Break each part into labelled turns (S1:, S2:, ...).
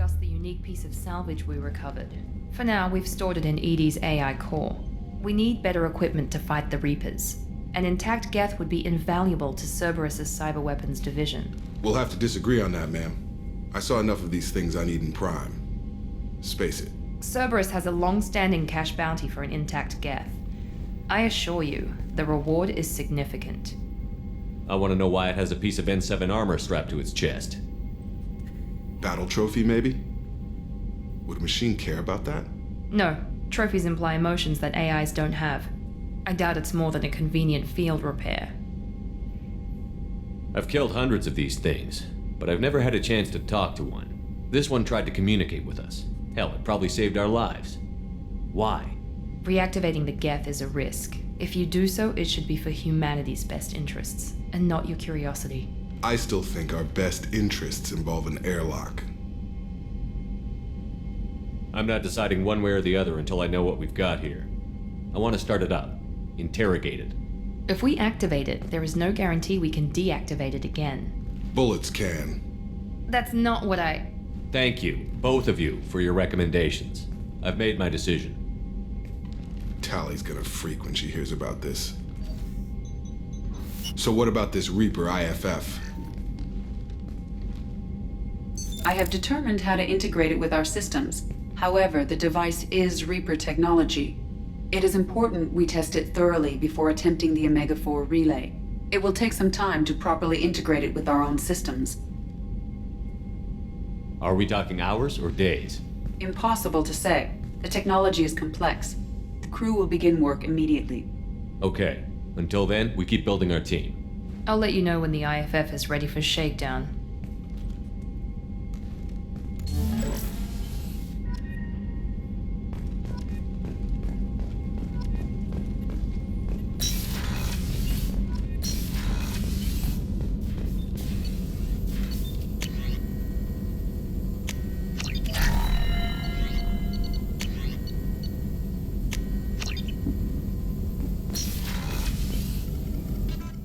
S1: discuss the unique piece of salvage we recovered. For now, we've stored it in Edie's AI core. We need better equipment to fight the Reapers. An intact Geth would be invaluable to Cerberus's cyber weapons division.
S2: We'll have to disagree on that, ma'am. I saw enough of these things on Eden Prime. Space it.
S1: Cerberus has a long-standing cash bounty for an intact Geth. I assure you, the reward is significant.
S3: I want to know why it has a piece of N7 armor strapped to its chest.
S2: Battle trophy, maybe? Would a machine care about that?
S1: No, trophies imply emotions that AIs don't have. I doubt it's more than a convenient field repair.
S3: I've killed hundreds of these things, but I've never had a chance to talk to one. This one tried to communicate with us. Hell, it probably saved our lives. Why?
S1: Reactivating the Geth is a risk. If you do so, it should be for humanity's best interests, and not your curiosity.
S2: I still think our best interests involve an airlock.
S3: I'm not deciding one way or the other until I know what we've got here. I want to start it up. Interrogate it.
S1: If we activate it, there is no guarantee we can deactivate it again.
S2: Bullets can.
S1: That's not what I...
S3: Thank you, both of you, for your recommendations. I've made my decision.
S2: Tally's gonna freak when she hears about this. So what about this Reaper IFF?
S4: I have determined how to integrate it with our systems. However, the device is Reaper technology. It is important we test it thoroughly before attempting the Omega-4 relay. It will take some time to properly integrate it with our own systems.
S3: Are we talking hours or days?
S4: Impossible to say. The technology is complex. The crew will begin work immediately.
S3: Okay. Until then, we keep building our team.
S1: I'll let you know when the IFF is ready for shakedown.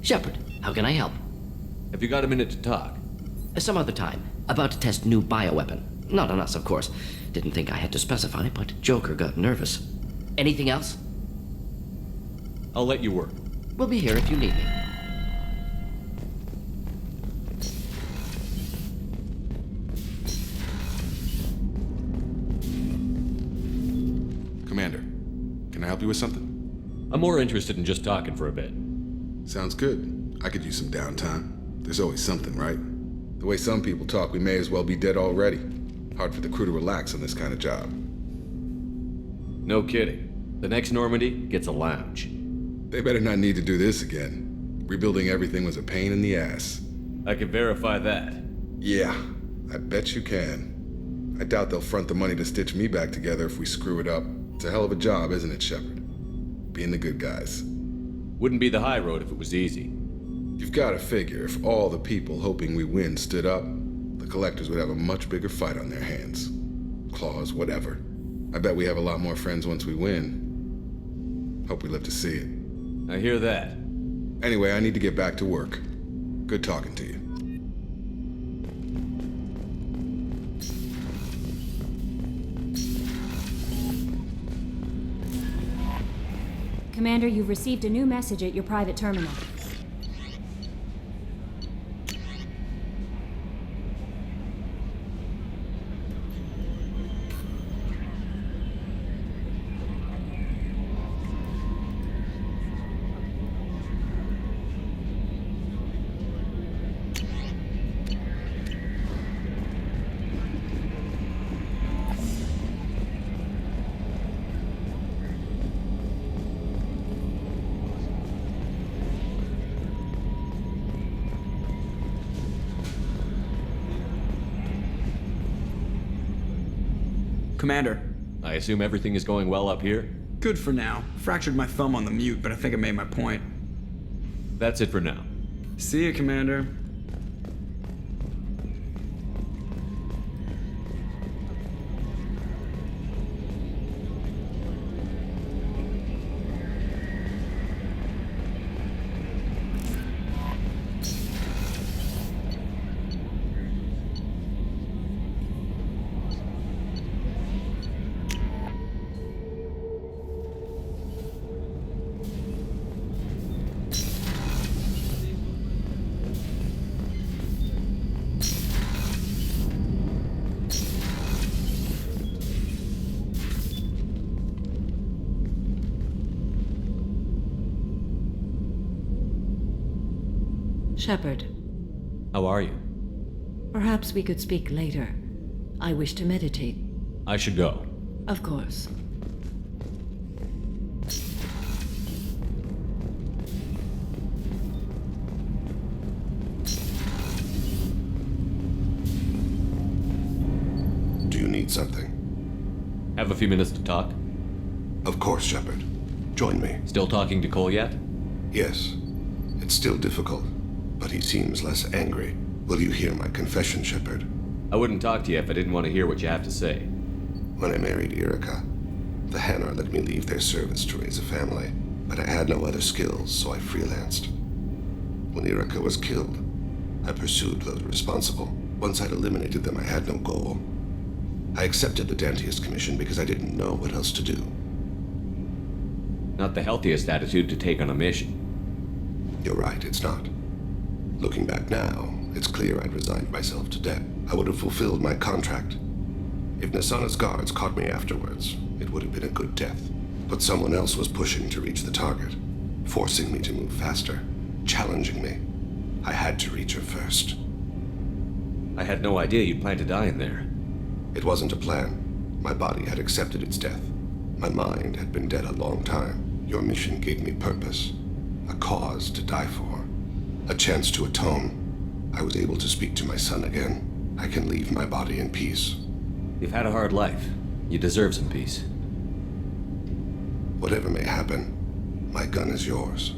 S5: Shepard, how can I help?
S3: Have you got a minute to talk?
S5: Some other time. About to test new bioweapon. Not on us, of course. Didn't think I had to specify, but Joker got nervous. Anything else?
S3: I'll let you work.
S5: We'll be here if you need me.
S2: Commander, can I help you with something?
S3: I'm more interested in just talking for a bit.
S2: Sounds good. I could use some downtime. There's always something, right? The way some people talk, we may as well be dead already. Hard for the crew to relax on this kind of job.
S3: No kidding. The next Normandy gets a lounge.
S2: They better not need to do this again. Rebuilding everything was a pain in the ass.
S3: I can verify that.
S2: Yeah, I bet you can. I doubt they'll front the money to stitch me back together if we screw it up. It's a hell of a job, isn't it, Shepard? Being the good guys.
S3: Wouldn't be the high road if it was easy.
S2: You've got to figure if all the people hoping we win stood up, the collectors would have a much bigger fight on their hands. Claws, whatever. I bet we have a lot more friends once we win. Hope we live to see it.
S3: I hear that.
S2: Anyway, I need to get back to work. Good talking to you.
S6: Commander, you've received a new message at your private terminal.
S7: Commander.
S3: I assume everything is going well up here?
S7: Good for now. Fractured my thumb on the mute, but I think I made my point.
S3: That's it for now.
S7: See ya, Commander.
S8: Shepard,
S3: How are you?
S8: perhaps we could speak later. I wish to meditate.
S3: I should go.
S8: Of course.
S9: Do you need something?
S3: Have a few minutes to talk?
S9: Of course, Shepard. Join me.
S3: Still talking to Cole yet?
S9: Yes. It's still difficult, but he seems less angry. Will you hear my confession, Shepard?
S3: I wouldn't talk to you if I didn't want to hear what you have to say.
S9: When I married Erica, the Hanar let me leave their service to raise a family, but I had no other skills, so I freelanced. When Erica was killed, I pursued those responsible. Once I'd eliminated them, I had no goal. I accepted the Dantiest commission because I didn't know what else to do.
S3: Not the healthiest attitude to take on a mission.
S9: You're right, it's not. Looking back now, it's clear I'd resigned myself to death. I would have fulfilled my contract. If Nasana's guards caught me afterwards, it would have been a good death. But someone else was pushing to reach the target, forcing me to move faster, challenging me. I had to reach her first.
S3: I had no idea you'd plan to die in there.
S9: It wasn't a plan. My body had accepted its death. My mind had been dead a long time. Your mission gave me purpose, a cause to die for, a chance to atone. I was able to speak to my son again. I can leave my body in peace.
S3: You've had a hard life. You deserve some peace.
S9: Whatever may happen, my gun is yours.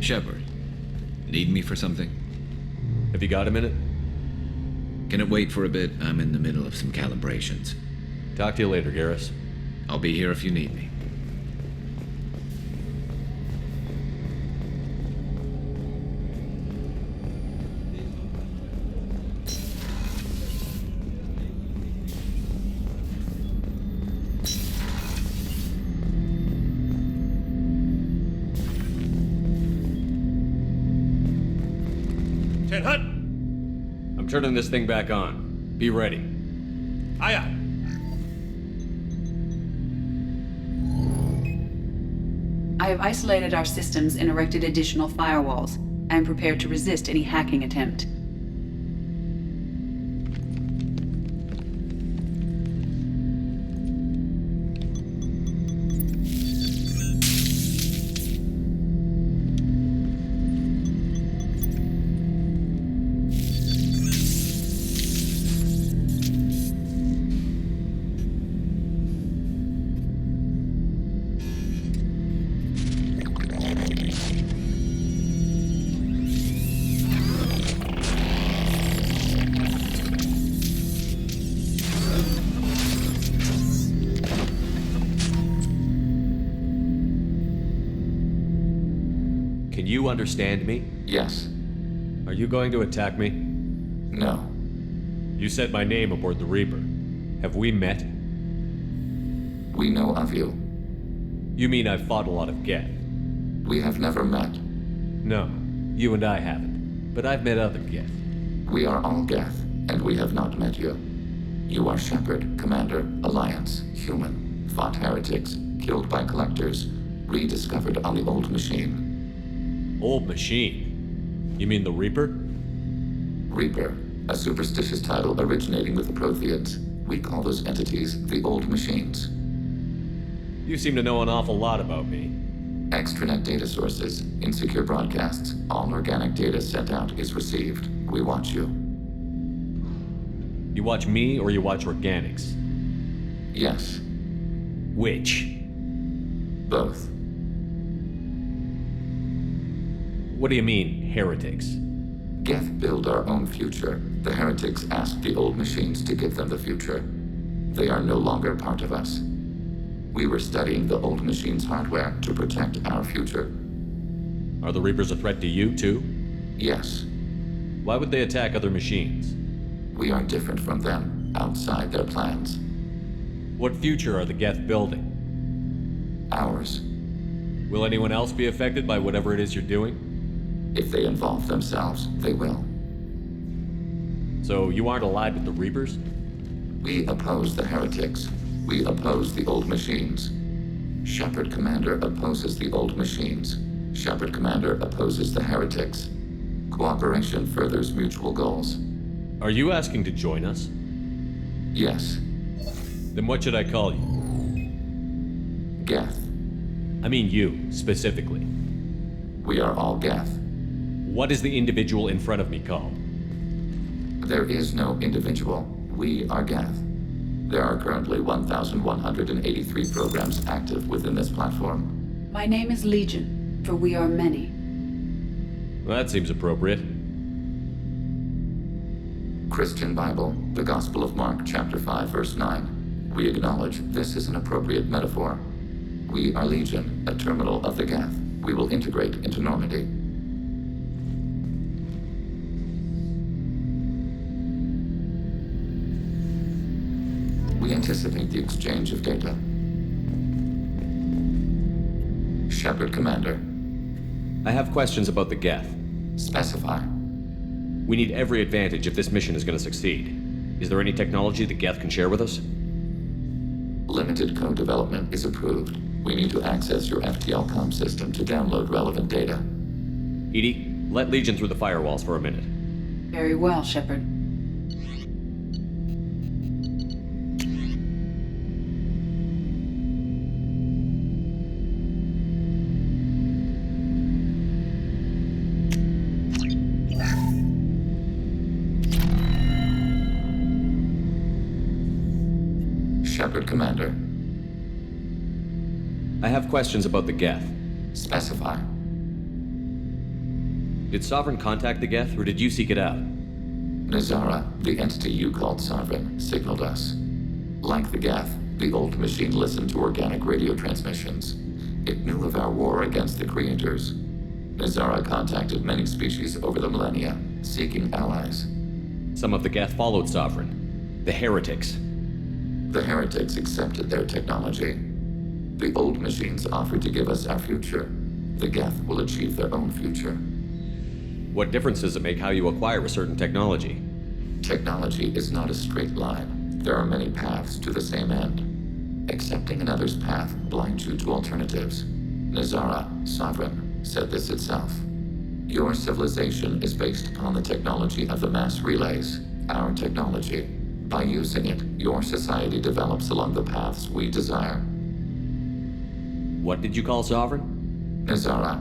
S10: Shepard, need me for something?
S3: Have you got a minute?
S10: Can it wait for a bit? I'm in the middle of some calibrations.
S3: Talk to you later, Garrus.
S10: I'll be here if you need me.
S3: I'm turning this thing back on. Be ready.
S11: Aye, aye.
S4: I have isolated our systems and erected additional firewalls. I am prepared to resist any hacking attempt.
S3: Can you understand me?
S12: Yes.
S3: Are you going to attack me?
S12: No.
S3: You said my name aboard the Reaper. Have we met?
S12: We know of you.
S3: You mean I've fought a lot of Geth?
S12: We have never met.
S3: No, you and I haven't. But I've met other Geth.
S12: We are all Geth, and we have not met you. You are Shepard, Commander, Alliance, human, fought heretics, killed by collectors, rediscovered on the old machine.
S3: Old machine? You mean the Reaper?
S12: Reaper, a superstitious title originating with the Protheans. We call those entities the old machines.
S3: You seem to know an awful lot about me.
S12: Extranet data sources, insecure broadcasts, all organic data sent out is received. We watch you.
S3: You watch me or you watch organics?
S12: Yes.
S3: Which?
S12: Both.
S3: What do you mean, heretics?
S12: Geth build our own future. The heretics asked the old machines to give them the future. They are no longer part of us. We were studying the old machines' hardware to protect our future.
S3: Are the Reapers a threat to you, too?
S12: Yes.
S3: Why would they attack other machines?
S12: We are different from them, outside their plans.
S3: What future are the Geth building?
S12: Ours.
S3: Will anyone else be affected by whatever it is you're doing?
S12: If they involve themselves, they will.
S3: So you aren't allied with the Reapers?
S12: We oppose the heretics. We oppose the old machines. Shepard Commander opposes the old machines. Shepard Commander opposes the heretics. Cooperation furthers mutual goals.
S3: Are you asking to join us?
S12: Yes.
S3: Then what should I call you?
S12: Geth.
S3: I mean you, specifically.
S12: We are all Geth.
S3: What is the individual in front of me called?
S12: There is no individual. We are Geth. There are currently 1,183 programs active within this platform. My name is Legion, for we are many.
S3: Well, that seems appropriate.
S12: Christian Bible, the Gospel of Mark, chapter 5, verse 9. We acknowledge this is an appropriate metaphor. We are Legion, a terminal of the Geth. We will integrate into Normandy. We anticipate the exchange of data. Shepard Commander.
S3: I have questions about the Geth.
S12: Specify.
S3: We need every advantage if this mission is going to succeed. Is there any technology the Geth can share with us?
S12: Limited code development is approved. We need to access your FTL comm system to download relevant data.
S3: Edie, let Legion through the firewalls for a minute.
S4: Very well, Shepard.
S12: Shepard Commander.
S3: I have questions about the Geth.
S12: Specify.
S3: Did Sovereign contact the Geth, or did you seek it out?
S12: Nazara, the entity you called Sovereign, signaled us. Like the Geth, the old machine listened to organic radio transmissions. It knew of our war against the Creators. Nazara contacted many species over the millennia, seeking allies.
S3: Some of the Geth followed Sovereign. The heretics.
S12: The heretics accepted their technology. The old machines offered to give us our future. The Geth will achieve their own future.
S3: What difference does it make how you acquire a certain technology?
S12: Technology is not a straight line. There are many paths to the same end. Accepting another's path blinds you to alternatives. Nazara, Sovereign, said this itself. Your civilization is based upon the technology of the mass relays, our technology. By using it, your society develops along the paths we desire.
S3: What did you call Sovereign?
S12: Nazara.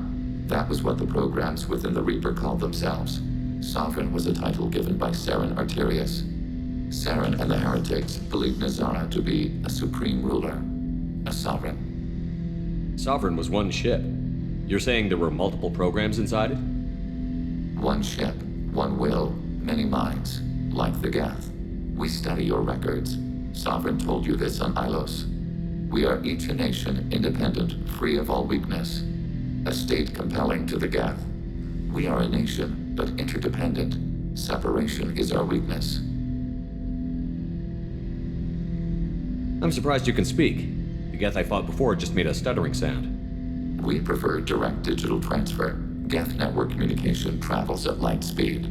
S12: That was what the programs within the Reaper called themselves. Sovereign was a title given by Saren Arterius. Saren and the heretics believed Nazara to be a supreme ruler, a sovereign.
S3: Sovereign was one ship. You're saying there were multiple programs inside it?
S12: One ship, one will, many minds, like the Geth. We study your records. Sovereign told you this on Ilos. We are each a nation, independent, free of all weakness. A state compelling to the Geth. We are a nation, but interdependent. Separation is our weakness.
S3: I'm surprised you can speak. The Geth I fought before just made a stuttering sound.
S12: We prefer direct digital transfer. Geth network communication travels at light speed.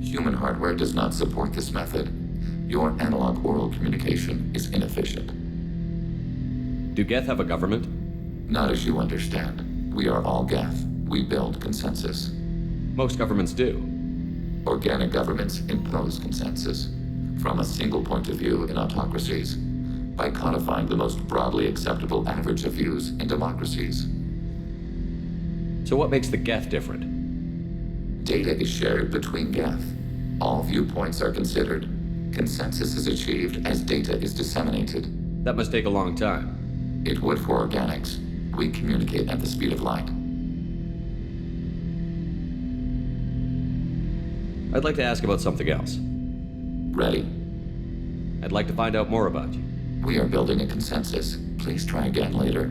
S12: Human hardware does not support this method. Your analog oral communication is inefficient.
S3: Do Geth have a government?
S12: Not as you understand. We are all Geth. We build consensus.
S3: Most governments do.
S12: Organic governments impose consensus. From a single point of view in autocracies. By codifying the most broadly acceptable average of views in democracies.
S3: So what makes the Geth different?
S12: Data is shared between Geth. All viewpoints are considered. Consensus is achieved as data is disseminated.
S3: That must take a long time.
S12: It would for organics. We communicate at the speed of light.
S3: I'd like to ask about something else.
S12: Ready?
S3: I'd like to find out more about you.
S12: We are building a consensus. Please try again later.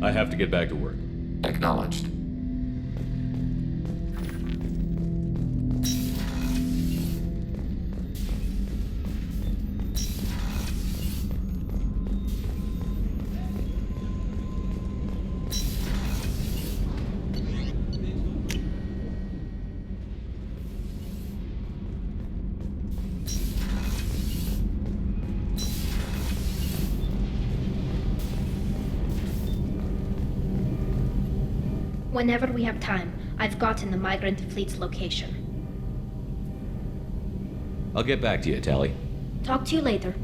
S3: I have to get back to work.
S12: Acknowledged.
S11: Whenever we have time, I've gotten the migrant fleet's location.
S3: I'll get back to you, Tally.
S11: Talk to you later.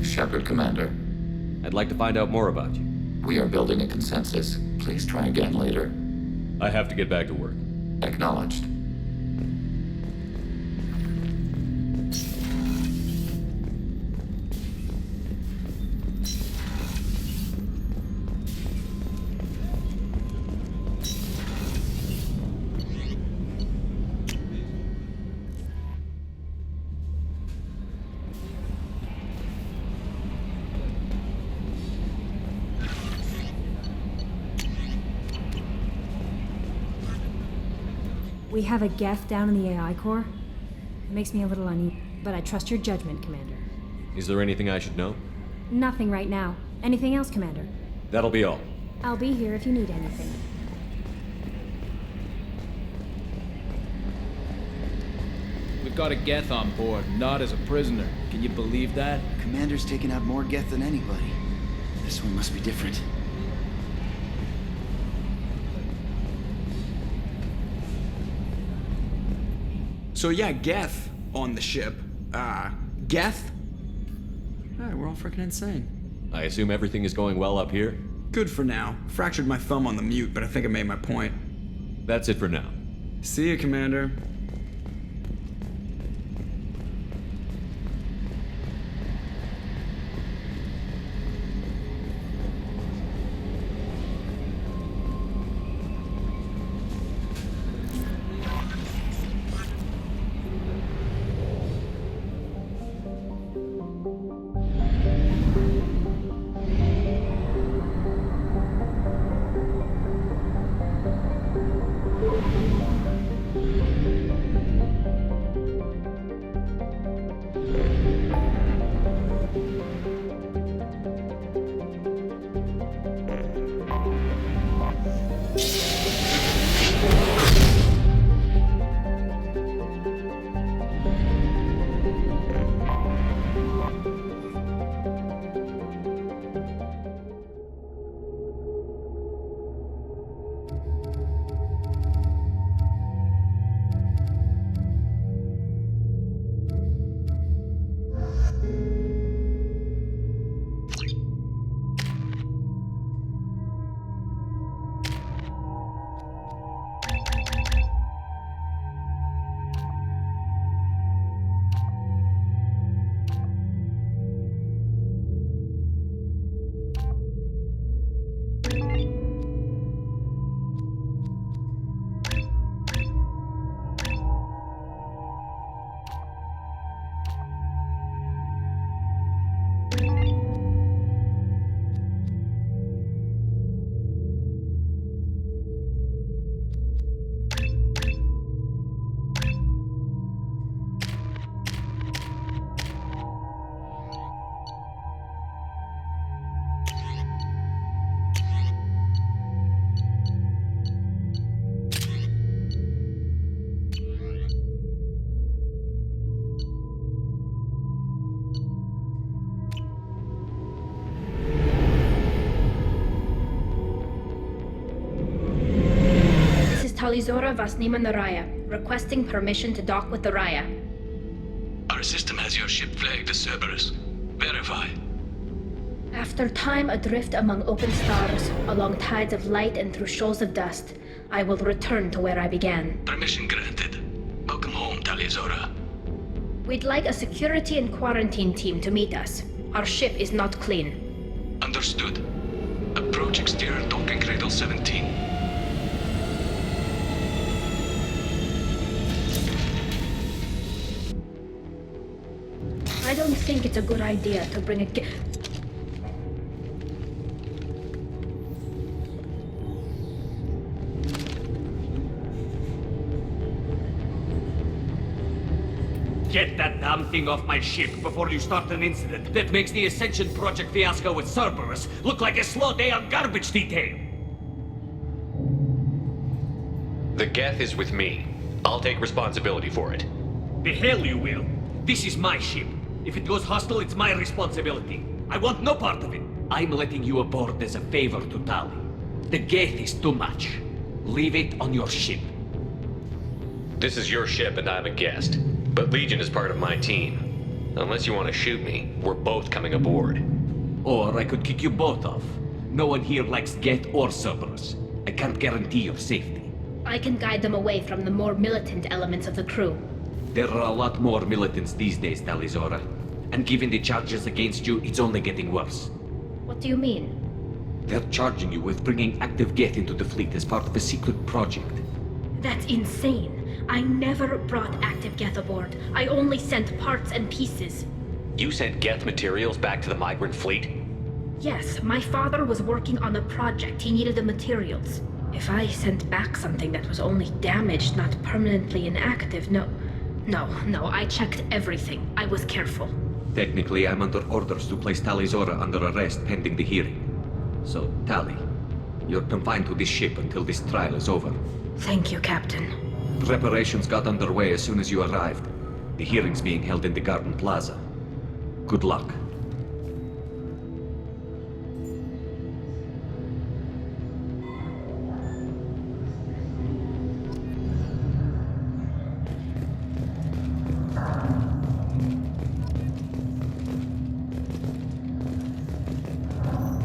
S12: Shepard, Commander.
S3: I'd like to find out more about you.
S12: We are building a consensus. Please try again later.
S3: I have to get back to work.
S12: Acknowledged.
S6: We have a Geth down in the AI core. It makes me a little uneasy, but I trust your judgment, Commander.
S3: Is there anything I should know?
S6: Nothing right now. Anything else, Commander?
S3: That'll be all.
S6: I'll be here if you need anything.
S13: We've got a Geth on board, not as a prisoner. Can you believe that?
S14: Commander's taken out more Geth than anybody. This one must be different.
S7: So yeah, Geth on the ship. Geth? Alright, we're all freaking insane.
S3: I assume everything is going well up here?
S7: Good for now. Fractured my thumb on the mute, but I think I made my point.
S3: That's it for now.
S7: See you, Commander.
S11: Talizora Vasnima Naraya, requesting permission to dock with the Raya.
S15: Our system has your ship flagged as Cerberus. Verify.
S11: After time adrift among open stars, along tides of light and through shoals of dust, I will return to where I began.
S15: Permission granted. Welcome home, Talizora.
S11: We'd like a security and quarantine team to meet us. Our ship is not clean.
S15: Understood. Approach exterior docking cradle 17.
S11: I don't think it's a good idea to bring a
S16: Get that damn thing off my ship before you start an incident that makes the Ascension Project fiasco with Cerberus look like a slow day on garbage detail.
S3: The Geth is with me. I'll take responsibility for it.
S16: The hell you will. This is my ship. If it goes hostile, it's my responsibility. I want no part of it. I'm letting you aboard as a favor to Tali. The Geth is too much. Leave it on your ship.
S3: This is your ship and I'm a guest. But Legion is part of my team. Unless you want to shoot me, we're both coming aboard.
S16: Or I could kick you both off. No one here likes Geth or Cerberus. I can't guarantee your safety.
S11: I can guide them away from the more militant elements of the crew.
S16: There are a lot more militants these days, Talizora. And given the charges against you, it's only getting worse.
S11: What do you mean?
S16: They're charging you with bringing active Geth into the fleet as part of a secret project.
S11: That's insane. I never brought active Geth aboard. I only sent parts and pieces.
S3: You sent Geth materials back to the migrant fleet?
S11: Yes, my father was working on a project. He needed the materials. If I sent back something that was only damaged, not permanently inactive, no, I checked everything. I was careful.
S16: Technically, I'm under orders to place Talizora under arrest pending the hearing. So, Tali, you're confined to this ship until this trial is over.
S11: Thank you, Captain.
S16: Preparations got underway as soon as you arrived. The hearing's being held in the Garden Plaza. Good luck.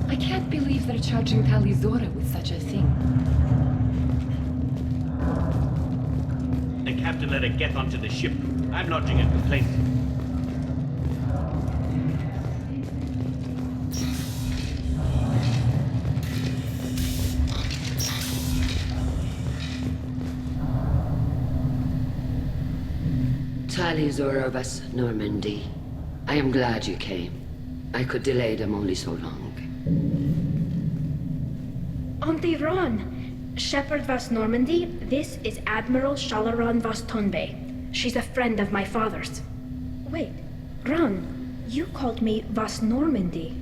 S17: I can't believe they're charging Talizora with such a thing.
S16: The captain let it get onto the ship. I'm lodging a complaint.
S18: Talizora Vas Normandy. I am glad you came. I could delay them only so long.
S11: Auntie Ron! Shepherd Vas Normandy, this is Admiral Shalaron Vas Tonbe. She's a friend of my father's. Wait, Ron, you called me Vas Normandy.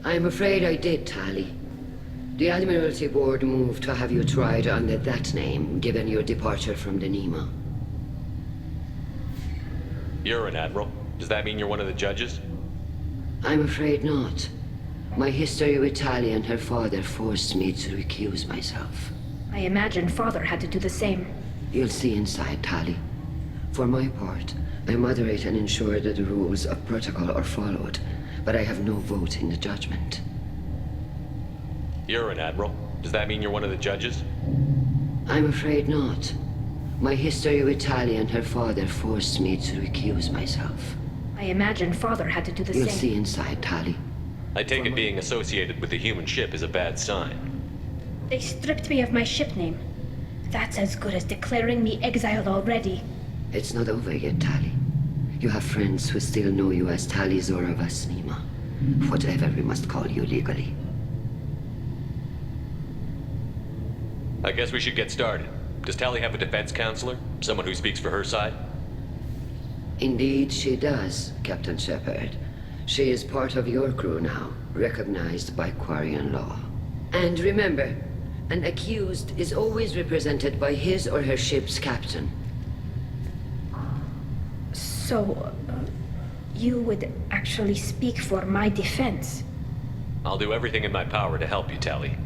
S18: I'm afraid I did, Tali. The Admiralty Board moved to have you tried under that name, given your departure from the Nima.
S3: You're an admiral. Does that mean you're one of the judges?
S18: I'm afraid not. My history with Tali and her father forced me to recuse myself.
S11: I imagine father had to do the same.
S18: You'll see inside, Tali. For my part, I moderate and ensure that the rules of protocol are followed, but I have no vote in the judgment.
S3: You're an admiral. Does that mean you're one of the judges?
S18: I'm afraid not. My history with Tali and her father forced me to recuse myself.
S11: I imagine father had to do the
S18: You'll
S11: same.
S18: see inside, Tali.
S3: I take it being associated with a human ship is a bad sign.
S11: They stripped me of my ship name. That's as good as declaring me exiled already.
S18: It's not over yet, Tali. You have friends who still know you as Talizora Vas Nima. Whatever we must call you legally.
S3: I guess we should get started. Does Tali have a defense counselor? Someone who speaks for her side?
S18: Indeed, she does, Captain Shepard. She is part of your crew now, recognized by Quarian law. And remember, an accused is always represented by his or her ship's captain.
S11: So, you would actually speak for my defense?
S3: I'll do everything in my power to help you, Tali.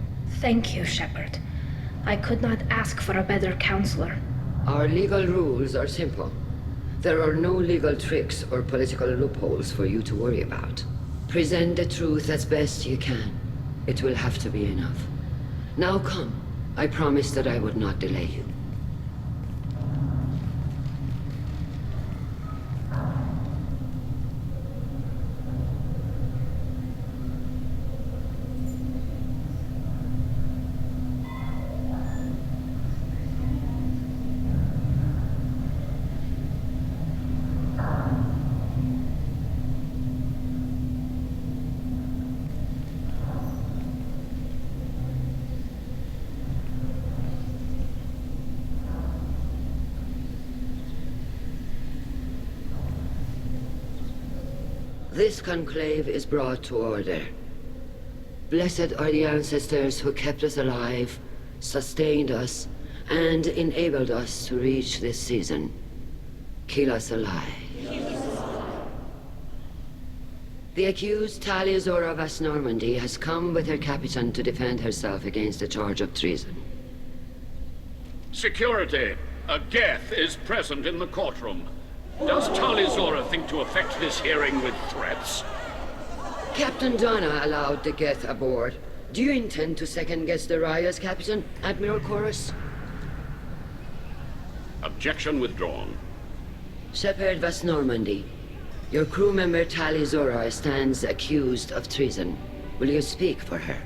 S11: Thank you, Shepard. I could not ask for a better counselor.
S18: Our legal rules are simple. There are no legal tricks or political loopholes for you to worry about. Present the truth as best you can. It will have to be enough. Now come. I promised that I would not delay you. This conclave is brought to order. Blessed are the ancestors who kept us alive, sustained us, and enabled us to reach this season. Keep us alive. The accused Talia Zora Vas Normandy has come with her captain to defend herself against the charge of treason.
S19: Security! A Geth is present in the courtroom. Does Talia Zora think to effect this hearing with threats?
S18: Captain Donna allowed the Geth aboard. Do you intend to second-guess the Raya's captain, Admiral Chorus?
S19: Objection withdrawn.
S18: Shepard Vas Normandy, your crew member Talia Zora stands accused of treason. Will you speak for her?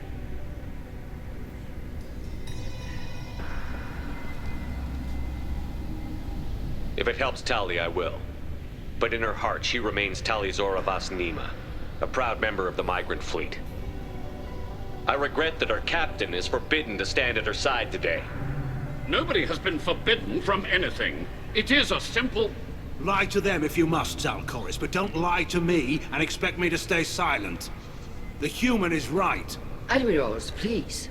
S3: If it helps Tali, I will. But in her heart, she remains Talia Zora Vas Nima, a proud member of the migrant fleet. I regret that her captain is forbidden to stand at her side today.
S19: Nobody has been forbidden from anything. It is a simple...
S20: Lie to them if you must, Zalcoris, but don't lie to me and expect me to stay silent. The human is right.
S18: Admirals, please.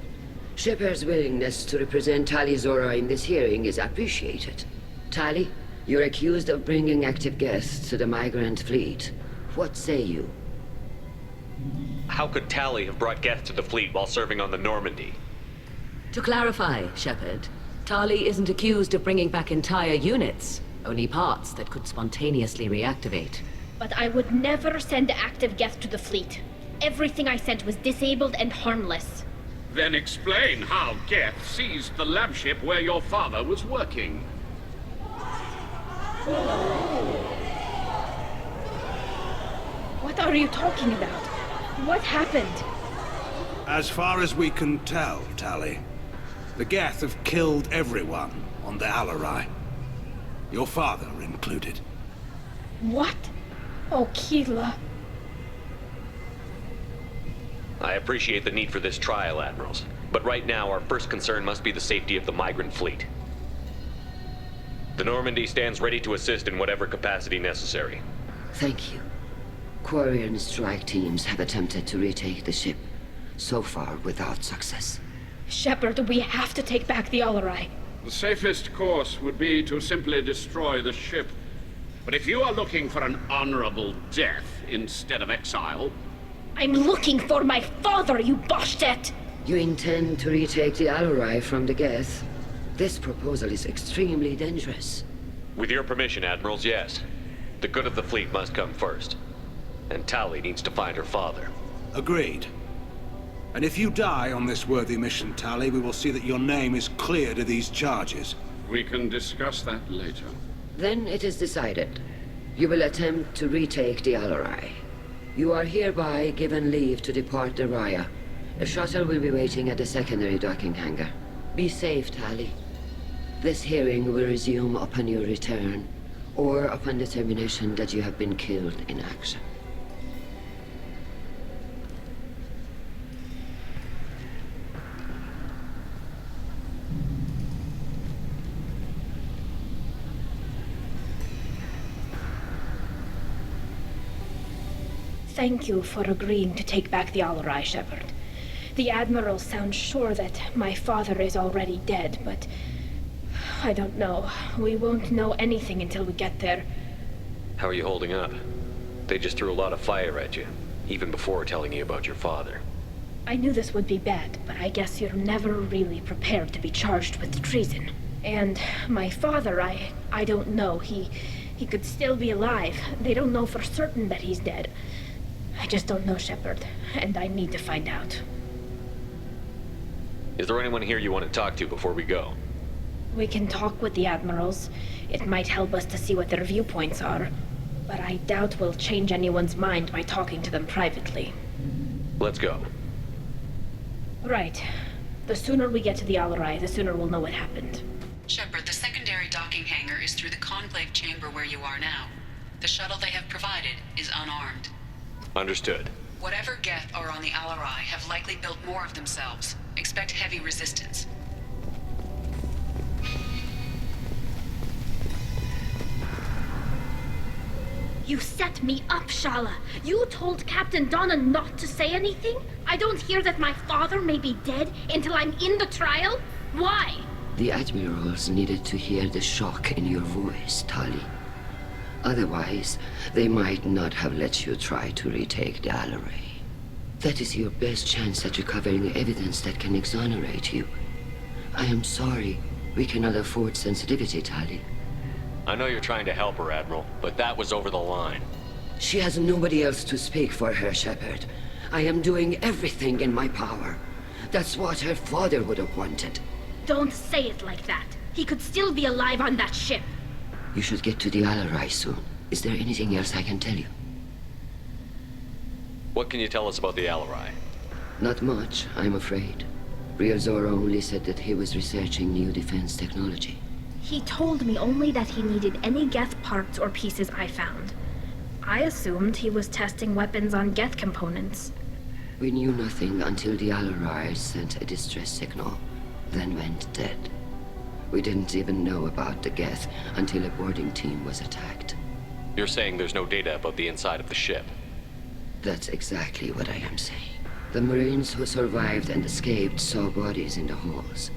S18: Shepard's willingness to represent Talia Zora in this hearing is appreciated. Tali, you're accused of bringing active Geth to the migrant fleet. What say you?
S3: How could Tali have brought Geth to the fleet while serving on the Normandy?
S21: To clarify, Shepard, Tali isn't accused of bringing back entire units, only parts that could spontaneously reactivate.
S11: But I would never send active Geth to the fleet. Everything I sent was disabled and harmless.
S19: Then explain how Geth seized the lab ship where your father was working.
S11: What are you talking about? What happened?
S20: As far as we can tell, Tali, the Geth have killed everyone on the Alarai. Your father included.
S11: What? Oh, Keela.
S3: I appreciate the need for this trial, Admirals. But right now, our first concern must be the safety of the migrant fleet. The Normandy stands ready to assist in whatever capacity necessary.
S18: Thank you. Quarian strike teams have attempted to retake the ship, so far without success.
S11: Shepard, we have to take back the Alarai.
S19: The safest course would be to simply destroy the ship. But if you are looking for an honorable death instead of exile...
S11: I'm looking for my father, you bastet!
S18: You intend to retake the Alarai from the Geth? This proposal is extremely dangerous.
S3: With your permission, Admirals, yes. The good of the fleet must come first. And Tali needs to find her father.
S20: Agreed. And if you die on this worthy mission, Tali, we will see that your name is cleared of these charges.
S19: We can discuss that later.
S18: Then it is decided. You will attempt to retake the Alarai. You are hereby given leave to depart the Raya. A shuttle will be waiting at the secondary docking hangar. Be safe, Tali. This hearing will resume upon your return, or upon determination that you have been killed in action.
S11: Thank you for agreeing to take back the Alarai, Shepard. The Admiral sounds sure that my father is already dead, but... I don't know. We won't know anything until we get there.
S3: How are you holding up? They just threw a lot of fire at you, even before telling you about your father.
S11: I knew this would be bad, but I guess you're never really prepared to be charged with treason. And my father, I don't know. He could still be alive. They don't know for certain that he's dead. I just don't know, Shepard, and I need to find out.
S3: Is there anyone here you want to talk to before we go?
S11: We can talk with the Admirals. It might help us to see what their viewpoints are. But I doubt we'll change anyone's mind by talking to them privately.
S3: Let's go.
S11: Right. The sooner we get to the Alarai, the sooner we'll know what happened.
S4: Shepard, the secondary docking hangar is through the conclave chamber where you are now. The shuttle they have provided is unarmed.
S3: Understood.
S4: Whatever Geth are on the Alarai have likely built more of themselves. Expect heavy resistance.
S11: You set me up, Shala. You told Captain Donna not to say anything? I don't hear that my father may be dead until I'm in the trial? Why?
S18: The admirals needed to hear the shock in your voice, Tali. Otherwise, they might not have let you try to retake the Alaray. That is your best chance at recovering evidence that can exonerate you. I am sorry. We cannot afford sensitivity, Tali.
S3: I know you're trying to help her, Admiral, but that was over the line.
S18: She has nobody else to speak for her, Shepard. I am doing everything in my power. That's what her father would have wanted.
S11: Don't say it like that. He could still be alive on that ship.
S18: You should get to the Alarai soon. Is there anything else I can tell you?
S3: What can you tell us about the Alarai?
S18: Not much, I'm afraid. Real Zora only said that he was researching new defense technology.
S11: He told me only that he needed any Geth parts or pieces I found. I assumed he was testing weapons on Geth components.
S18: We knew nothing until the Alarai sent a distress signal, then went dead. We didn't even know about the Geth until a boarding team was attacked.
S3: You're saying there's no data about the inside of the ship?
S18: That's exactly what I am saying. The Marines who survived and escaped saw bodies in the halls.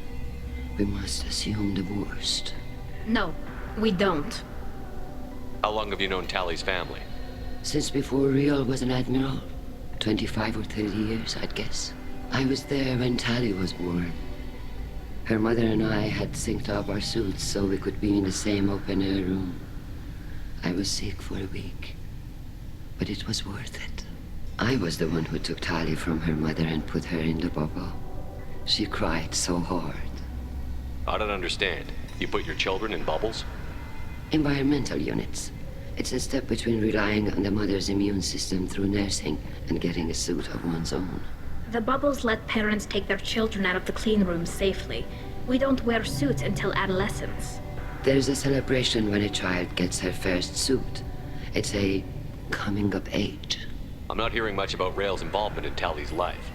S18: We must assume the worst.
S11: No, we don't.
S3: How long have you known Tali's family?
S18: Since before Real was an admiral. 25 or 30 years, I'd guess. I was there when Tali was born. Her mother and I had synced up our suits so we could be in the same open-air room. I was sick for a week, but it was worth it. I was the one who took Tali from her mother and put her in the bubble. She cried so hard.
S3: I don't understand. You put your children in bubbles?
S18: Environmental units. It's a step between relying on the mother's immune system through nursing and getting a suit of one's own.
S11: The bubbles let parents take their children out of the clean rooms safely. We don't wear suits until adolescence.
S18: There's a celebration when a child gets her first suit. It's a coming of age.
S3: I'm not hearing much about Rail's involvement in Tali's life.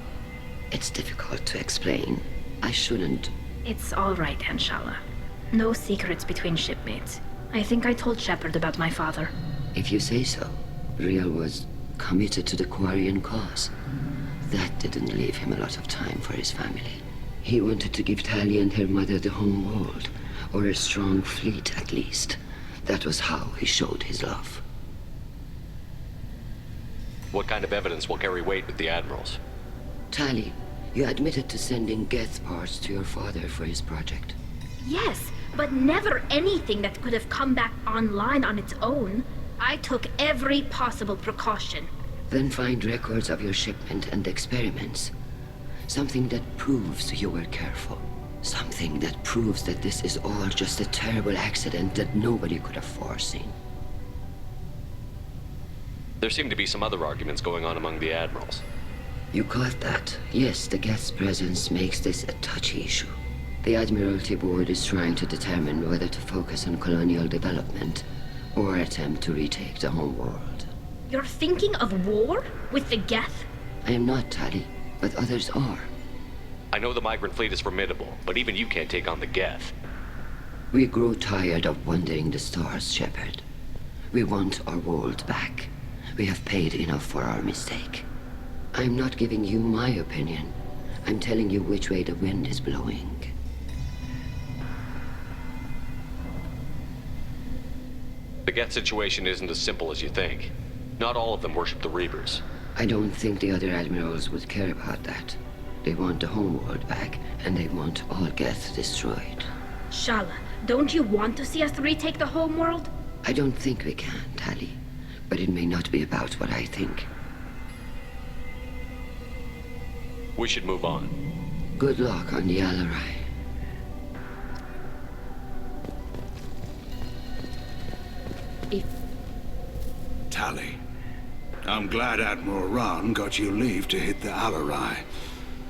S18: It's difficult to explain. I shouldn't.
S11: It's all right, Anshala. No secrets between shipmates. I think I told Shepard about my father.
S18: If you say so. Real was committed to the Quarian cause. That didn't leave him a lot of time for his family. He wanted to give Tali and her mother the home world, or a strong fleet at least. That was how he showed his love.
S3: What kind of evidence will carry weight with the admirals?
S18: Tali, you admitted to sending Geth parts to your father for his project.
S11: Yes, but never anything that could have come back online on its own. I took every possible precaution.
S18: Then find records of your shipment and experiments. Something that proves you were careful. Something that proves that this is all just a terrible accident that nobody could have foreseen.
S3: There seem to be some other arguments going on among the admirals.
S18: You caught that. Yes, the Geth's presence makes this a touchy issue. The Admiralty Board is trying to determine whether to focus on colonial development or attempt to retake the home world.
S11: You're thinking of war? With the Geth?
S18: I am not, Tali, but others are.
S3: I know the migrant fleet is formidable, but even you can't take on the Geth.
S18: We grow tired of wandering the stars, Shepard. We want our world back. We have paid enough for our mistake. I'm not giving you my opinion. I'm telling you which way the wind is blowing.
S3: The Geth situation isn't as simple as you think. Not all of them worship the Reapers.
S18: I don't think the other admirals would care about that. They want the homeworld back, and they want all Geth destroyed.
S11: Shala, don't you want to see us retake the homeworld?
S18: I don't think we can, Tali. But it may not be about what I think.
S3: We should move on.
S18: Good luck on the Alarai.
S20: Tali, I'm glad Admiral Rahn got you leave to hit the Alarai.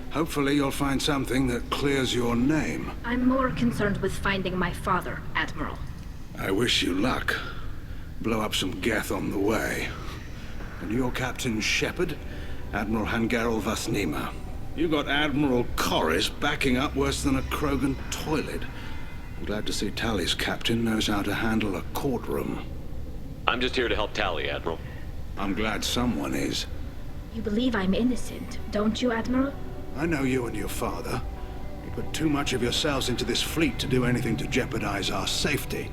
S20: Hopefully you'll find something that clears your name.
S11: I'm more concerned with finding my father, Admiral.
S20: I wish you luck. Blow up some Geth on the way. And you're Captain Shepard, Admiral Hangarel Vasnima. You got Admiral Corris backing up worse than a Krogan toilet. I'm glad to see Tali's captain knows how to handle a courtroom.
S3: I'm just here to help Tali, Admiral.
S20: I'm glad someone is.
S11: You believe I'm innocent, don't you, Admiral?
S20: I know you and your father. You put too much of yourselves into this fleet to do anything to jeopardize our safety.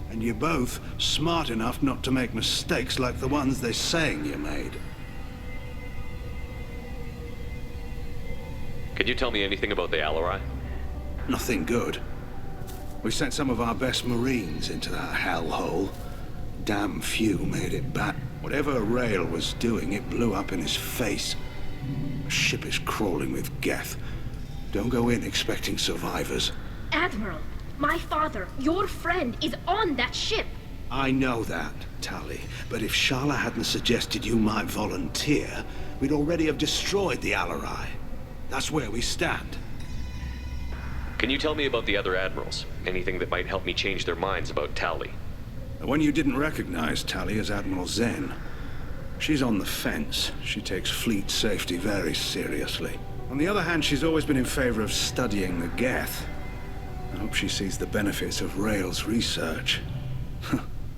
S20: And you're both smart enough not to make mistakes like the ones they're saying you made.
S3: Can you tell me anything about the Alarai?
S20: Nothing good. We sent some of our best Marines into that hellhole. Damn few made it back. Whatever Rail was doing, it blew up in his face. The ship is crawling with Geth. Don't go in expecting survivors.
S11: Admiral, my father, your friend, is on that ship.
S20: I know that, Tali. But if Shala hadn't suggested you might volunteer, we'd already have destroyed the Alarai. That's where we stand.
S3: Can you tell me about the other admirals? Anything that might help me change their minds about Tali?
S20: The one you didn't recognize, Tali, is Admiral Zen. She's on the fence. She takes fleet safety very seriously. On the other hand, she's always been in favor of studying the Geth. I hope she sees the benefits of Rail's research.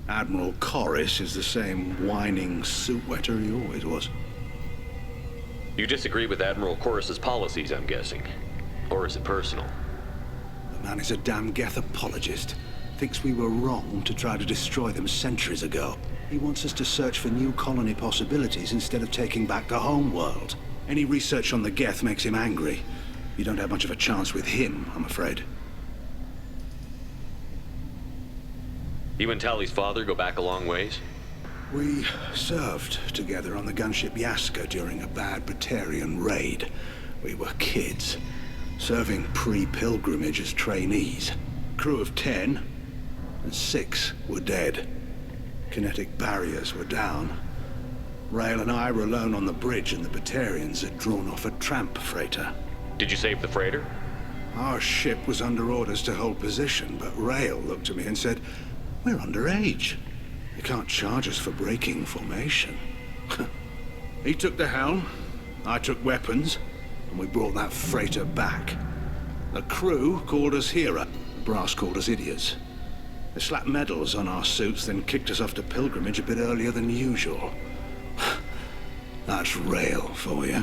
S20: Admiral Corris is the same whining suit-wetter he always was.
S3: You disagree with Admiral Corus's policies, I'm guessing. Or is it personal?
S20: The man is a damn Geth apologist. Thinks we were wrong to try to destroy them centuries ago. He wants us to search for new colony possibilities instead of taking back the home world. Any research on the Geth makes him angry. You don't have much of a chance with him, I'm afraid.
S3: You and Tali's father go back a long ways?
S20: We served together on the gunship Yaska during a bad Batarian raid. We were kids, serving pre-pilgrimage as trainees. Crew of 10, and 6 were dead. Kinetic barriers were down. Rail and I were alone on the bridge, and the Batarians had drawn off a tramp freighter.
S3: Did you save the freighter?
S20: Our ship was under orders to hold position, but Rail looked at me and said, "We're underage. You can't charge us for breaking formation." He took the helm, I took weapons, and we brought that freighter back. The crew called us hero. The brass called us idiots. They slapped medals on our suits, then kicked us off to pilgrimage a bit earlier than usual. That's Rail for you.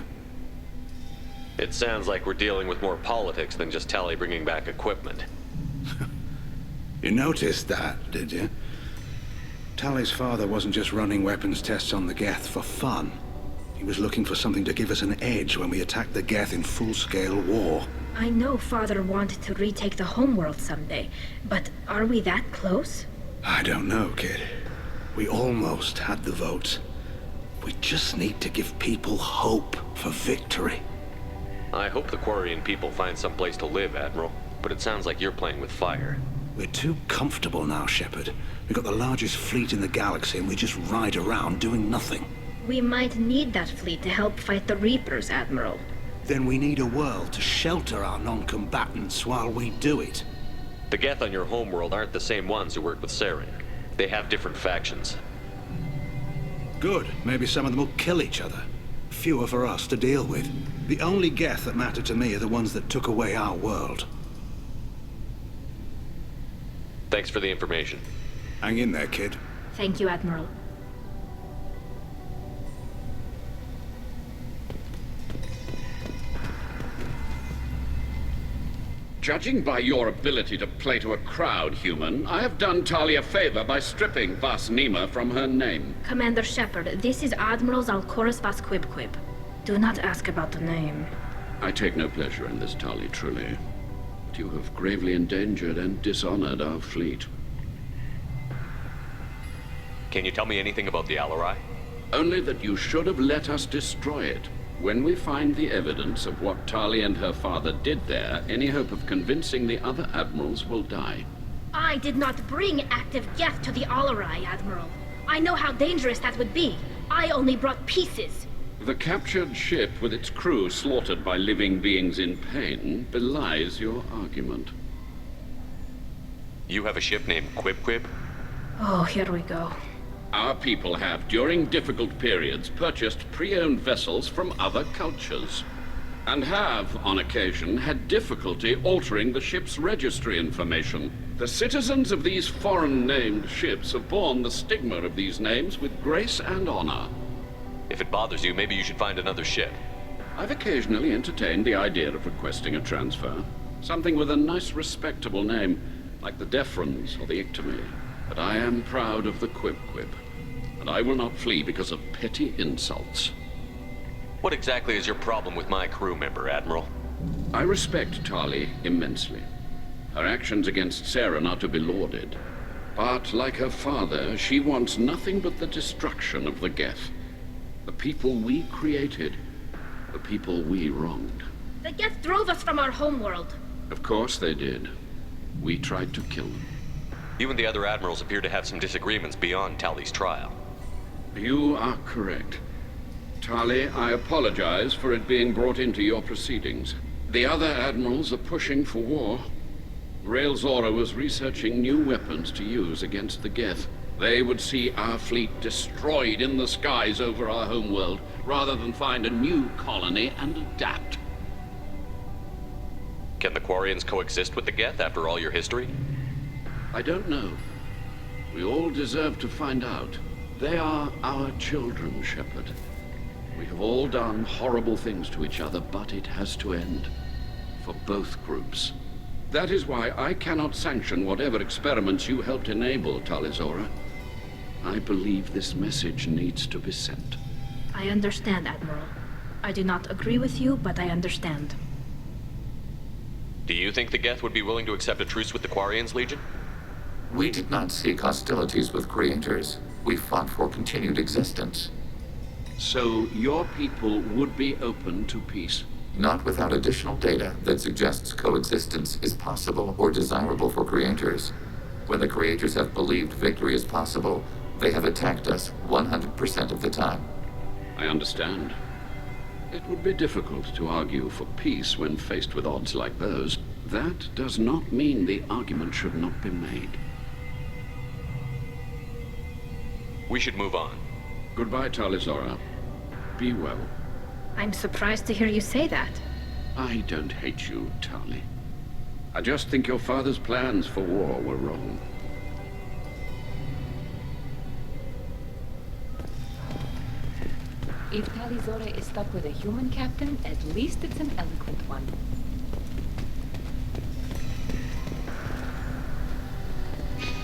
S3: It sounds like we're dealing with more politics than just Tali bringing back equipment.
S20: You noticed that, did you? Tali's father wasn't just running weapons tests on the Geth for fun. He was looking for something to give us an edge when we attacked the Geth in full-scale war.
S11: I know Father wanted to retake the homeworld someday, but are we that close?
S20: I don't know, kid. We almost had the votes. We just need to give people hope for victory.
S3: I hope the Quarian people find some place to live, Admiral, but it sounds like you're playing with fire.
S20: We're too comfortable now, Shepard. We've got the largest fleet in the galaxy and we just ride around doing nothing.
S11: We might need that fleet to help fight the Reapers, Admiral.
S20: Then we need a world to shelter our non-combatants while we do it.
S3: The Geth on your homeworld aren't the same ones who work with Saren. They have different factions.
S20: Good. Maybe some of them will kill each other. Fewer for us to deal with. The only Geth that matter to me are the ones that took away our world.
S3: Thanks for the information.
S20: Hang in there, kid.
S11: Thank you, Admiral.
S19: Judging by your ability to play to a crowd, human, I have done Tali a favor by stripping Vas Nima from her name.
S11: Commander Shepard, this is Admiral Zalkorus Vas Quib. Do not ask about the name.
S19: I take no pleasure in this, Tali, truly. But you have gravely endangered and dishonored our fleet.
S3: Can you tell me anything about the Alarai?
S19: Only that you should have let us destroy it. When we find the evidence of what Tali and her father did there, any hope of convincing the other admirals will die.
S11: I did not bring active Geth to the Alarai, Admiral. I know how dangerous that would be. I only brought pieces.
S19: The captured ship with its crew slaughtered by living beings in pain belies your argument.
S3: You have a ship named Quib?
S11: Oh, here we go.
S19: Our people have, during difficult periods, purchased pre-owned vessels from other cultures. And have, on occasion, had difficulty altering the ship's registry information. The citizens of these foreign-named ships have borne the stigma of these names with grace and honor.
S3: If it bothers you, maybe you should find another ship.
S19: I've occasionally entertained the idea of requesting a transfer. Something with a nice, respectable name, like the Defrons or the Ictomy. But I am proud of the Quib-Quib, and I will not flee because of petty insults.
S3: What exactly is your problem with my crew member, Admiral?
S19: I respect Tali immensely. Her actions against Saren are to be lauded. But, like her father, she wants nothing but the destruction of the Geth. The people we created. The people we wronged.
S11: The Geth drove us from our homeworld.
S19: Of course they did. We tried to kill them.
S3: You and the other admirals appear to have some disagreements beyond Tali's trial.
S19: You are correct. Tali, I apologize for it being brought into your proceedings. The other admirals are pushing for war. Rael Zora was researching new weapons to use against the Geth. They would see our fleet destroyed in the skies over our homeworld, rather than find a new colony and adapt.
S3: Can the Quarians coexist with the Geth after all your history?
S19: I don't know. We all deserve to find out. They are our children, Shepard. We have all done horrible things to each other, but it has to end. For both groups. That is why I cannot sanction whatever experiments you helped enable, Tali Zora. I believe this message needs to be sent.
S11: I understand, Admiral. I do not agree with you, but I understand.
S3: Do you think the Geth would be willing to accept a truce with the Quarians, Legion?
S12: We did not seek hostilities with creators. We fought for continued existence.
S19: So your people would be open to peace?
S12: Not without additional data that suggests coexistence is possible or desirable for creators. When the creators have believed victory is possible, they have attacked us 100% of the time.
S19: I understand. It would be difficult to argue for peace when faced with odds like those. That does not mean the argument should not be made.
S3: We should move on.
S19: Goodbye, Tali Zora. Be well.
S11: I'm surprised to hear you say that.
S19: I don't hate you, Tali. I just think your father's plans for war were wrong.
S17: If Tali Zora is stuck with a human captain, at least it's an eloquent one.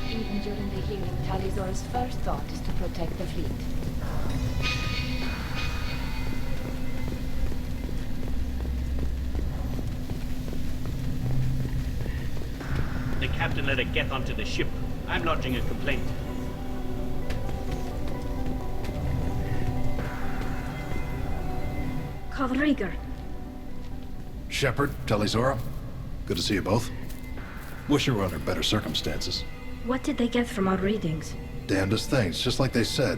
S17: Even during the hearing, Tali Zora's first thought is to protect the fleet.
S16: The captain let a Geth onto the ship. I'm lodging a complaint.
S11: Call Rieger.
S1: Shepard, Tali Zora. Good to see you both. Wish you were under better circumstances.
S11: What did they get from our readings?
S1: Damnedest things, just like they said.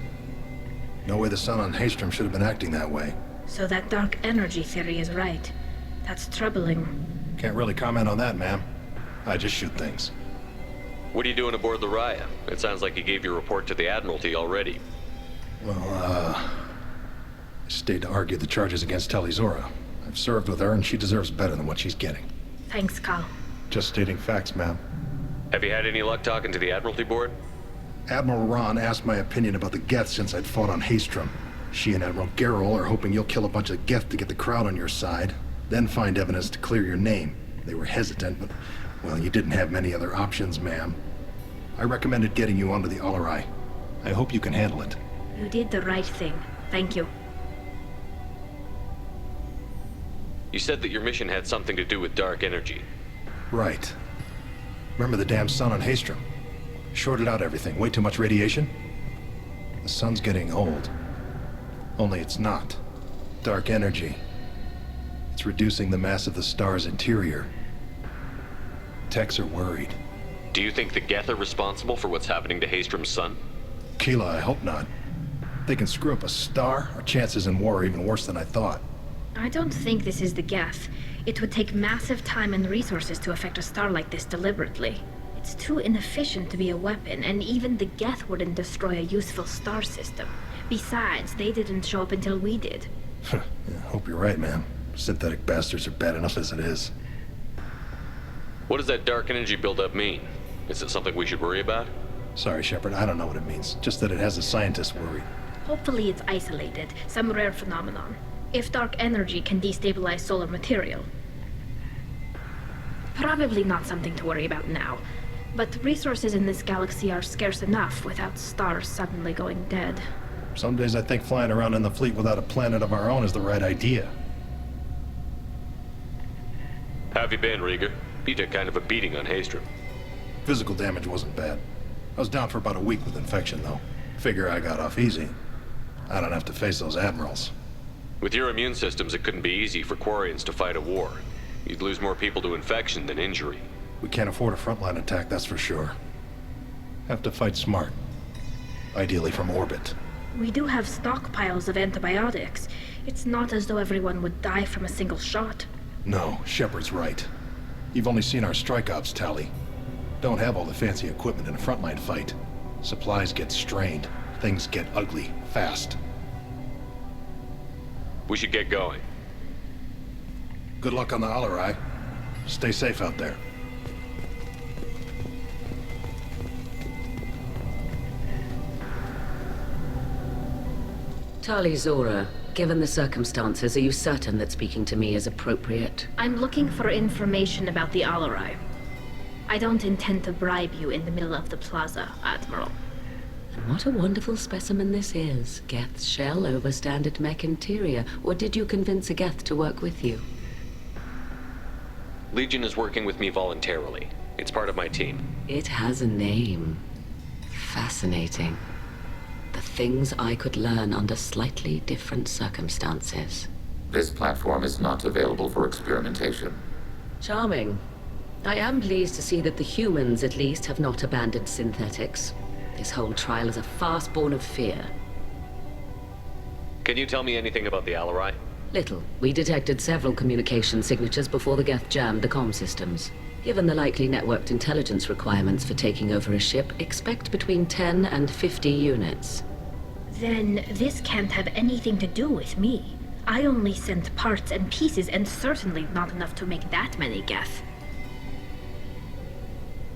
S1: No way the sun on Haystrom should have been acting that way.
S11: So that dark energy theory is right. That's troubling.
S1: Can't really comment on that, ma'am. I just shoot things.
S3: What are you doing aboard the Raya? It sounds like you gave your report to the Admiralty already.
S1: Well, I stayed to argue the charges against Tali Zora. I've served with her, and she deserves better than what she's getting.
S11: Thanks, Cal.
S1: Just stating facts, ma'am.
S3: Have you had any luck talking to the Admiralty Board?
S1: Admiral Ron asked my opinion about the Geth since I'd fought on Haystrom. She and Admiral Garrel are hoping you'll kill a bunch of Geth to get the crowd on your side, then find evidence to clear your name. They were hesitant, but, well, you didn't have many other options, ma'am. I recommended getting you onto the Alarai. I hope you can handle it.
S11: You did the right thing. Thank you.
S3: You said that your mission had something to do with dark energy.
S1: Right. Remember the damn sun on Haystrom? Shorted out everything. Way too much radiation? The sun's getting old. Only it's not. Dark energy. It's reducing the mass of the star's interior. Techs are worried.
S3: Do you think the Geth are responsible for what's happening to Haystrom's sun?
S1: Keela, I hope not. If they can screw up a star, our chances in war are even worse than I thought.
S11: I don't think this is the Geth. It would take massive time and resources to affect a star like this deliberately. It's too inefficient to be a weapon, and even the Geth wouldn't destroy a useful star system. Besides, they didn't show up until we did.
S1: Yeah, hope you're right, ma'am. Synthetic bastards are bad enough as it is.
S3: What does that dark energy buildup mean? Is it something we should worry about?
S1: Sorry, Shepard, I don't know what it means. Just that it has the scientists worried.
S11: Hopefully it's isolated, some rare phenomenon. If dark energy can destabilize solar material. Probably not something to worry about now. But resources in this galaxy are scarce enough without stars suddenly going dead.
S1: Some days I think flying around in the fleet without a planet of our own is the right idea.
S3: How have you been, Rieger? You took kind of a beating on Haystrom.
S1: Physical damage wasn't bad. I was down for about a week with infection, though. Figure I got off easy. I don't have to face those admirals.
S3: With your immune systems, it couldn't be easy for Quarians to fight a war. You'd lose more people to infection than injury.
S1: We can't afford a frontline attack, that's for sure. Have to fight smart. Ideally from orbit.
S11: We do have stockpiles of antibiotics. It's not as though everyone would die from a single shot.
S1: No, Shepard's right. You've only seen our strike ops tally. Don't have all the fancy equipment in a frontline fight. Supplies get strained. Things get ugly, fast.
S3: We should get going.
S1: Good luck on the Alarai. Stay safe out there.
S21: Tali Zora, given the circumstances, are you certain that speaking to me is appropriate?
S11: I'm looking for information about the Alarai. I don't intend to bribe you in the middle of the plaza, Admiral.
S21: And what a wonderful specimen this is. Geth's shell over standard mech interior. Or did you convince a Geth to work with you?
S3: Legion is working with me voluntarily. It's part of my team.
S21: It has a name. Fascinating. The things I could learn under slightly different circumstances.
S12: This platform is not available for experimentation.
S21: Charming. I am pleased to see that the humans, at least, have not abandoned synthetics. This whole trial is a farce born of fear.
S3: Can you tell me anything about the Alarai?
S21: Little. We detected several communication signatures before the Geth jammed the comm systems. Given the likely networked intelligence requirements for taking over a ship, expect between 10 and 50 units.
S11: Then this can't have anything to do with me. I only sent parts and pieces, and certainly not enough to make that many Geth.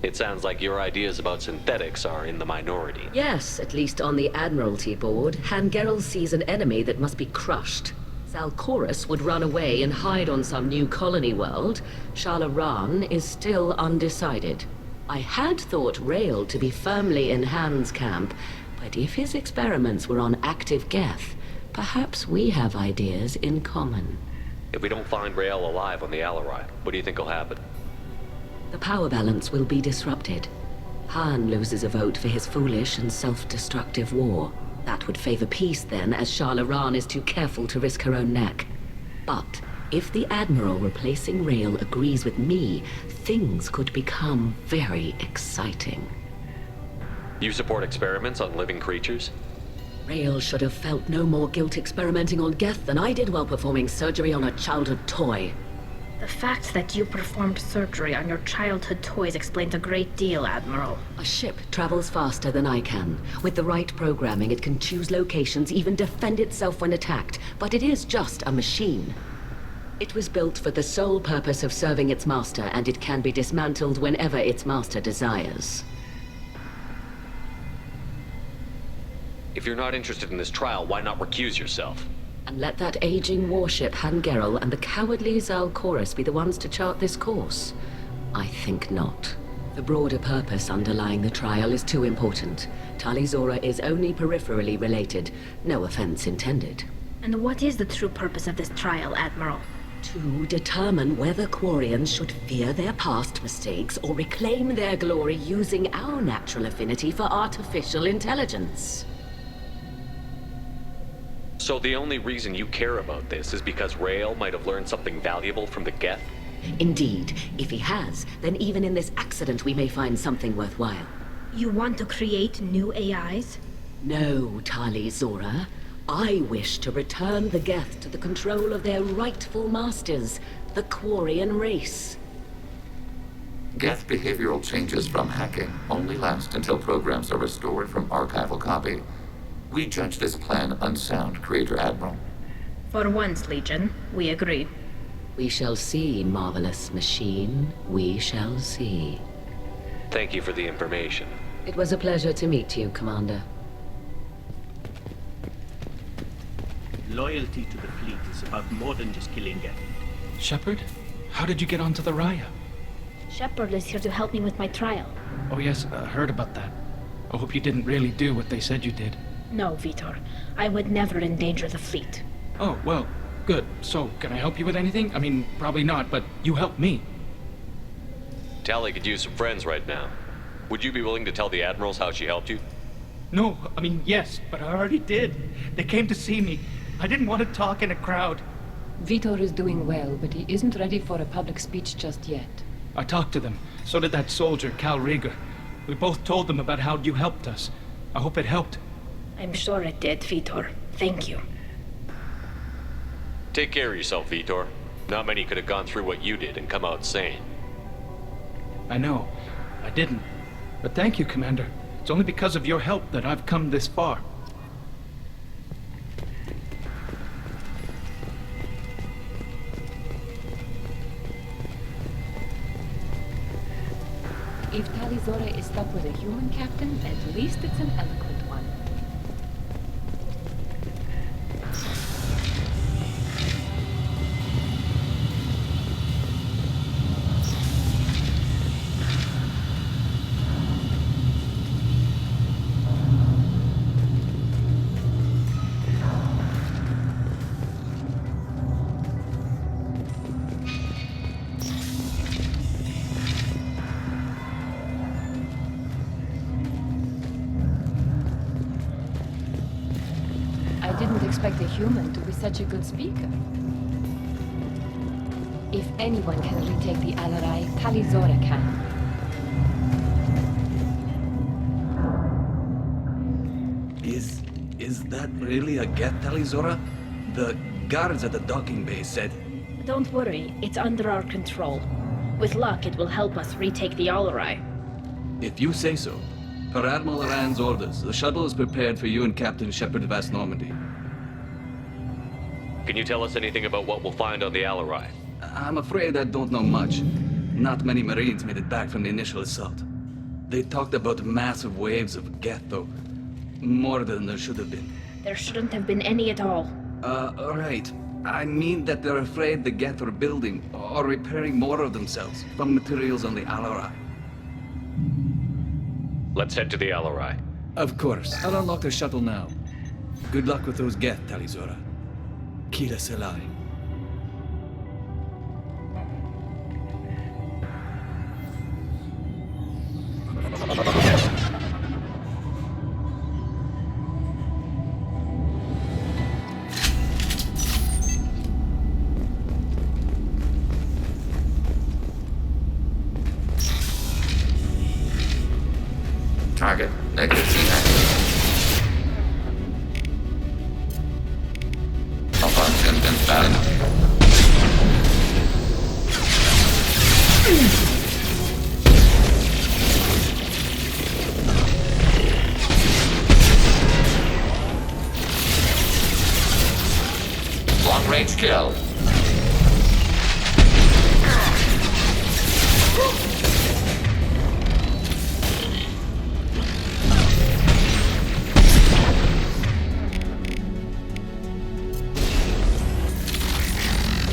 S3: It sounds like your ideas about synthetics are in the minority.
S21: Yes, at least on the Admiralty board, Hangerel sees an enemy that must be crushed. Zalcorus would run away and hide on some new colony world. Shalaran is still undecided. I had thought Rael to be firmly in Han's camp, but if his experiments were on active Geth, perhaps we have ideas in common.
S3: If we don't find Rael alive on the Alarai, what do you think will happen?
S21: The power balance will be disrupted. Han loses a vote for his foolish and self-destructive war. That would favor peace then, as Shalaran is too careful to risk her own neck. But if the Admiral replacing Rael agrees with me, things could become very exciting.
S3: You support experiments on living creatures?
S21: Rael should have felt no more guilt experimenting on Geth than I did while performing surgery on a childhood toy.
S11: The fact that you performed surgery on your childhood toys explains a great deal, Admiral.
S21: A ship travels faster than I can. With the right programming, it can choose locations, even defend itself when attacked. But it is just a machine. It was built for the sole purpose of serving its master, and it can be dismantled whenever its master desires.
S3: If you're not interested in this trial, why not recuse yourself?
S21: And let that aging warship Hangerel and the cowardly Zalcorus be the ones to chart this course? I think not. The broader purpose underlying the trial is too important. Tali Zora is only peripherally related. No offense intended.
S11: And what is the true purpose of this trial, Admiral?
S21: To determine whether Quarians should fear their past mistakes or reclaim their glory using our natural affinity for artificial intelligence.
S3: So the only reason you care about this is because Rael might have learned something valuable from the Geth?
S21: Indeed. If he has, then even in this accident we may find something worthwhile.
S11: You want to create new AIs?
S21: No, Tali Zora. I wish to return the Geth to the control of their rightful masters, the Quarian race.
S12: Geth behavioral changes from hacking only last until programs are restored from archival copy. We judge this plan unsound, Creator Admiral.
S11: For once, Legion, we agree.
S21: We shall see, marvelous machine. We shall see.
S3: Thank you for the information.
S21: It was a pleasure to meet you, Commander.
S5: Loyalty to the fleet is about more than just killing Geth.
S13: Shepard? How did you get onto the Raya?
S11: Shepard is here to help me with my trial.
S13: Oh yes, I heard about that. I hope you didn't really do what they said you did.
S11: No, Vitor. I would never endanger the fleet.
S13: Oh, well, good. So, can I help you with anything? I mean, probably not, but you helped me.
S3: Tali could use some friends right now. Would you be willing to tell the admirals how she helped you?
S13: No, I mean, yes, but I already did. They came to see me. I didn't want to talk in a crowd.
S17: Vitor is doing well, but he isn't ready for a public speech just yet.
S13: I talked to them. So did that soldier, Cal Rieger. We both told them about how you helped us. I hope it helped.
S11: I'm sure it did, Vitor. Thank you.
S3: Take care of yourself, Vitor. Not many could have gone through what you did and come out sane.
S13: I know. I didn't. But thank you, Commander. It's only because of your help that I've come this far.
S17: If Talizora is stuck with a human captain, at least it's an eloquent one. I didn't expect a human to be such a good speaker. If anyone can retake the Alarai, Talizora can.
S16: Is that really a Geth, Talizora? The guards at the docking bay said...
S11: Don't worry, it's under our control. With luck, it will help us retake the Alarai.
S16: If you say so. Per Admiral Rand's orders, the shuttle is prepared for you and Captain Shepard of Vast Normandy.
S3: Can you tell us anything about what we'll find on the Alarai?
S16: I'm afraid I don't know much. Not many Marines made it back from the initial assault. They talked about massive waves of Geth, though. More than there should have been.
S11: There shouldn't have been any at all.
S16: Right. I mean that they're afraid the Geth are building or repairing more of themselves from materials on the Alarai.
S3: Let's head to the Alarai.
S16: Of course. I'll unlock the shuttle now. Good luck with those Geth, Talizora. Kila Selai.
S12: Target, negative feedback. Malfunction and bad. Long range kill.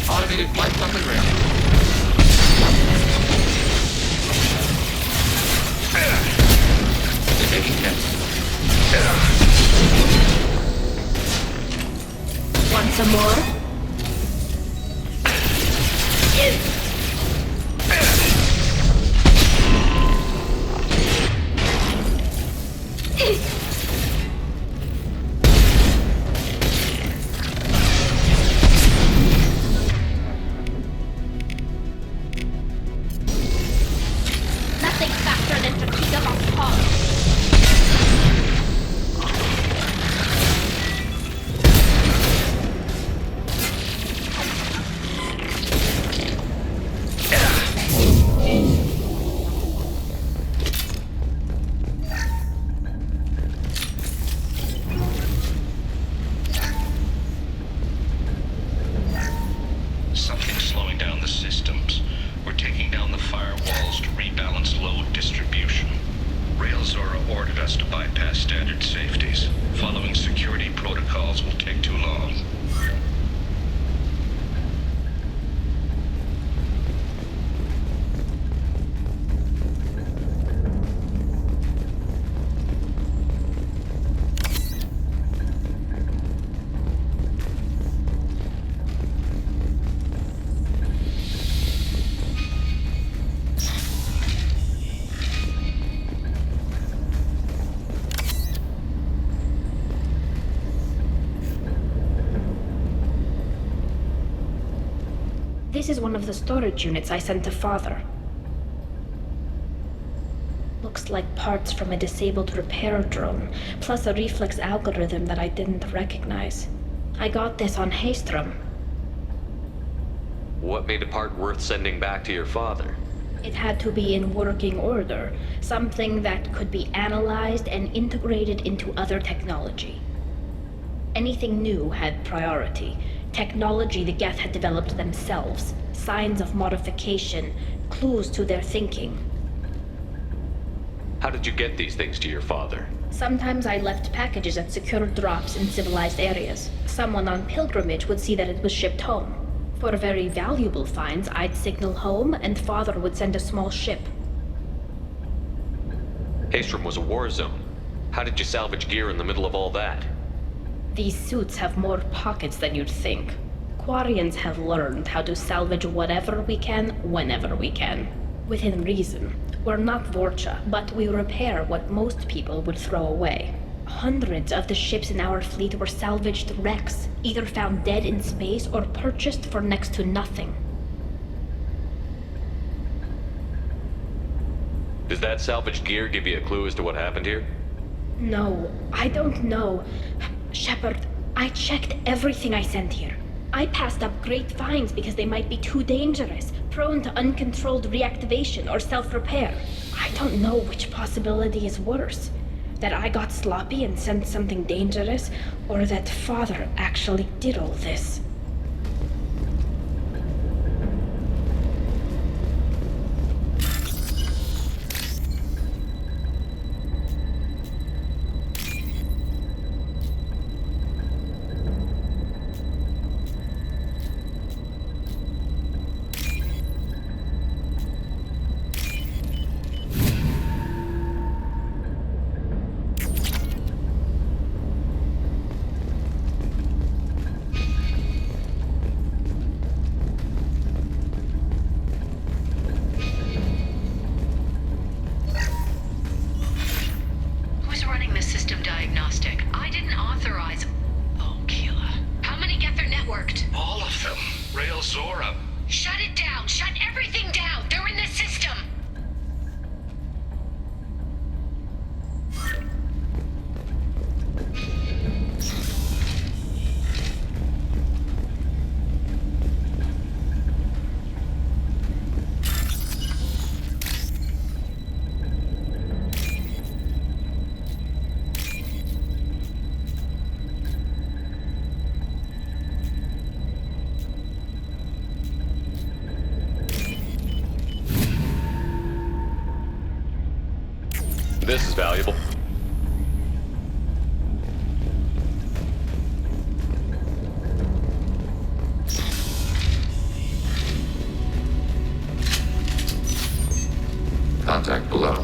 S12: Automated flight from the ground. They're taking hits.
S11: Want some more? Nothing faster than to keep them apart.
S15: Something's slowing the systems. We're taking down the firewalls to rebalance load distribution. Rail Zora ordered us to bypass standard safeties. Following security protocols will take too long.
S11: This is one of the storage units I sent to Father. Looks like parts from a disabled repair drone, plus a reflex algorithm that I didn't recognize. I got this on Haystrom.
S3: What made a part worth sending back to your father?
S11: It had to be in working order, something that could be analyzed and integrated into other technology. Anything new had priority. Technology the Geth had developed themselves, signs of modification, clues to their thinking.
S3: How did you get these things to your father?
S11: Sometimes I left packages at secure drops in civilized areas. Someone on pilgrimage would see that it was shipped home. For very valuable finds, I'd signal home, and Father would send a small ship.
S3: Haystrom was a war zone. How did you salvage gear in the middle of all that?
S11: These suits have more pockets than you'd think. Quarians have learned how to salvage whatever we can, whenever we can. Within reason. We're not Vorcha, but we repair what most people would throw away. Hundreds of the ships in our fleet were salvaged wrecks, either found dead in space or purchased for next to nothing.
S3: Does that salvaged gear give you a clue as to what happened here?
S11: No, I don't know. Shepard, I checked everything I sent here. I passed up great finds because they might be too dangerous, prone to uncontrolled reactivation or self-repair. I don't know which possibility is worse. That I got sloppy and sent something dangerous, or that Father actually did all this.
S3: This is valuable.
S12: Contact below.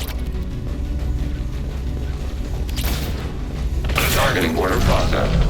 S12: Targeting order process.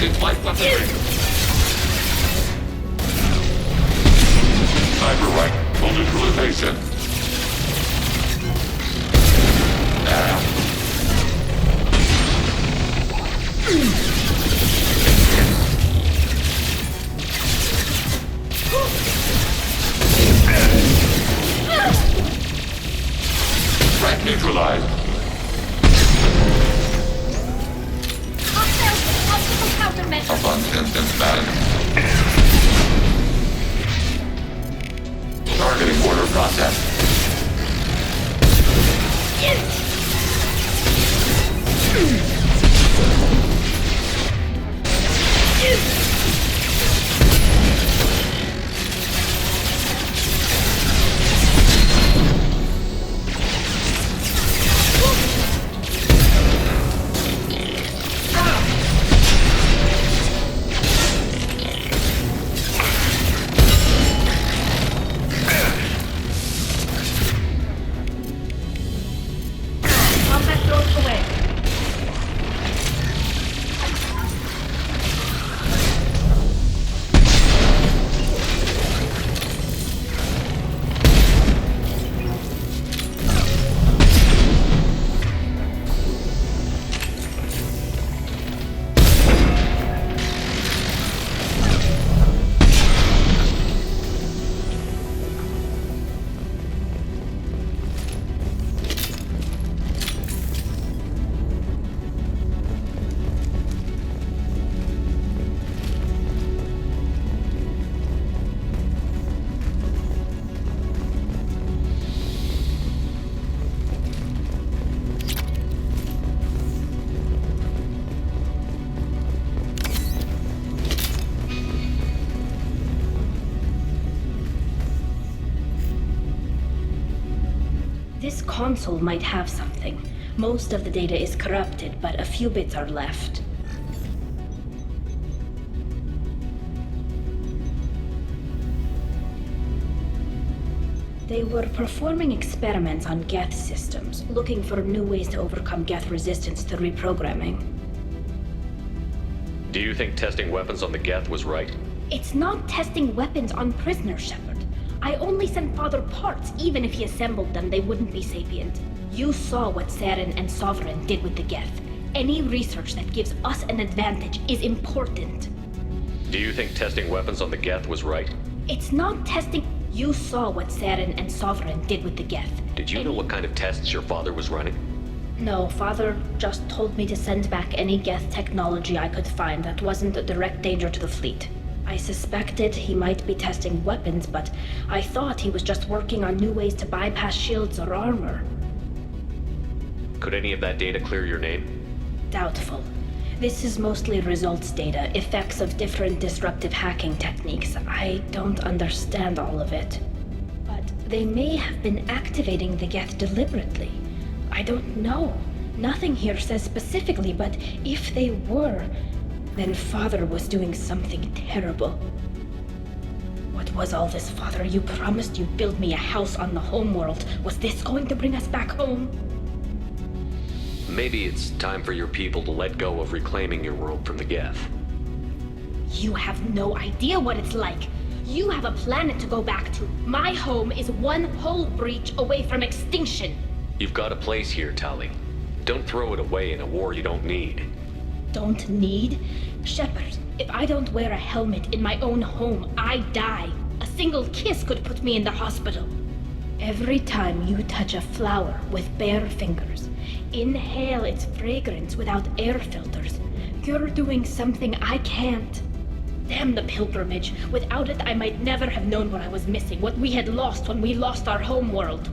S12: Sophisticated light weaponry. Cyber rifle neutralization. Threat neutralized.
S11: Obstacle countermeasure.
S12: Abundant instance management. Targeting order process.
S11: Combat drone away. This console might have something. Most of the data is corrupted, but a few bits are left. They were performing experiments on Geth systems, looking for new ways to overcome Geth resistance to reprogramming.
S3: Do you think testing weapons on the Geth was right?
S11: It's not testing weapons on prisoners, Shepard. I only sent Father parts. Even if he assembled them, they wouldn't be sapient. You saw what Saren and Sovereign did with the Geth. Any research that gives us an advantage is important.
S3: Do you think testing weapons on the Geth was right?
S11: It's not testing. You saw what Saren and Sovereign did with the Geth.
S3: Did you know what kind of tests your father was running?
S11: No, Father just told me to send back any Geth technology I could find that wasn't a direct danger to the fleet. I suspected he might be testing weapons, but I thought he was just working on new ways to bypass shields or armor.
S3: Could any of that data clear your name?
S11: Doubtful. This is mostly results data, effects of different disruptive hacking techniques. I don't understand all of it. But they may have been activating the Geth deliberately. I don't know. Nothing here says specifically, but if they were, then Father was doing something terrible. What was all this, Father? You promised you'd build me a house on the homeworld. Was this going to bring us back home?
S3: Maybe it's time for your people to let go of reclaiming your world from the Geth.
S11: You have no idea what it's like. You have a planet to go back to. My home is one hull breach away from extinction.
S3: You've got a place here, Tali. Don't throw it away in a war you don't need.
S11: Don't need? Shepard, if I don't wear a helmet in my own home, I die. A single kiss could put me in the hospital. Every time you touch a flower with bare fingers, inhale its fragrance without air filters, you're doing something I can't. Damn the pilgrimage. Without it, I might never have known what I was missing, what we had lost when we lost our homeworld.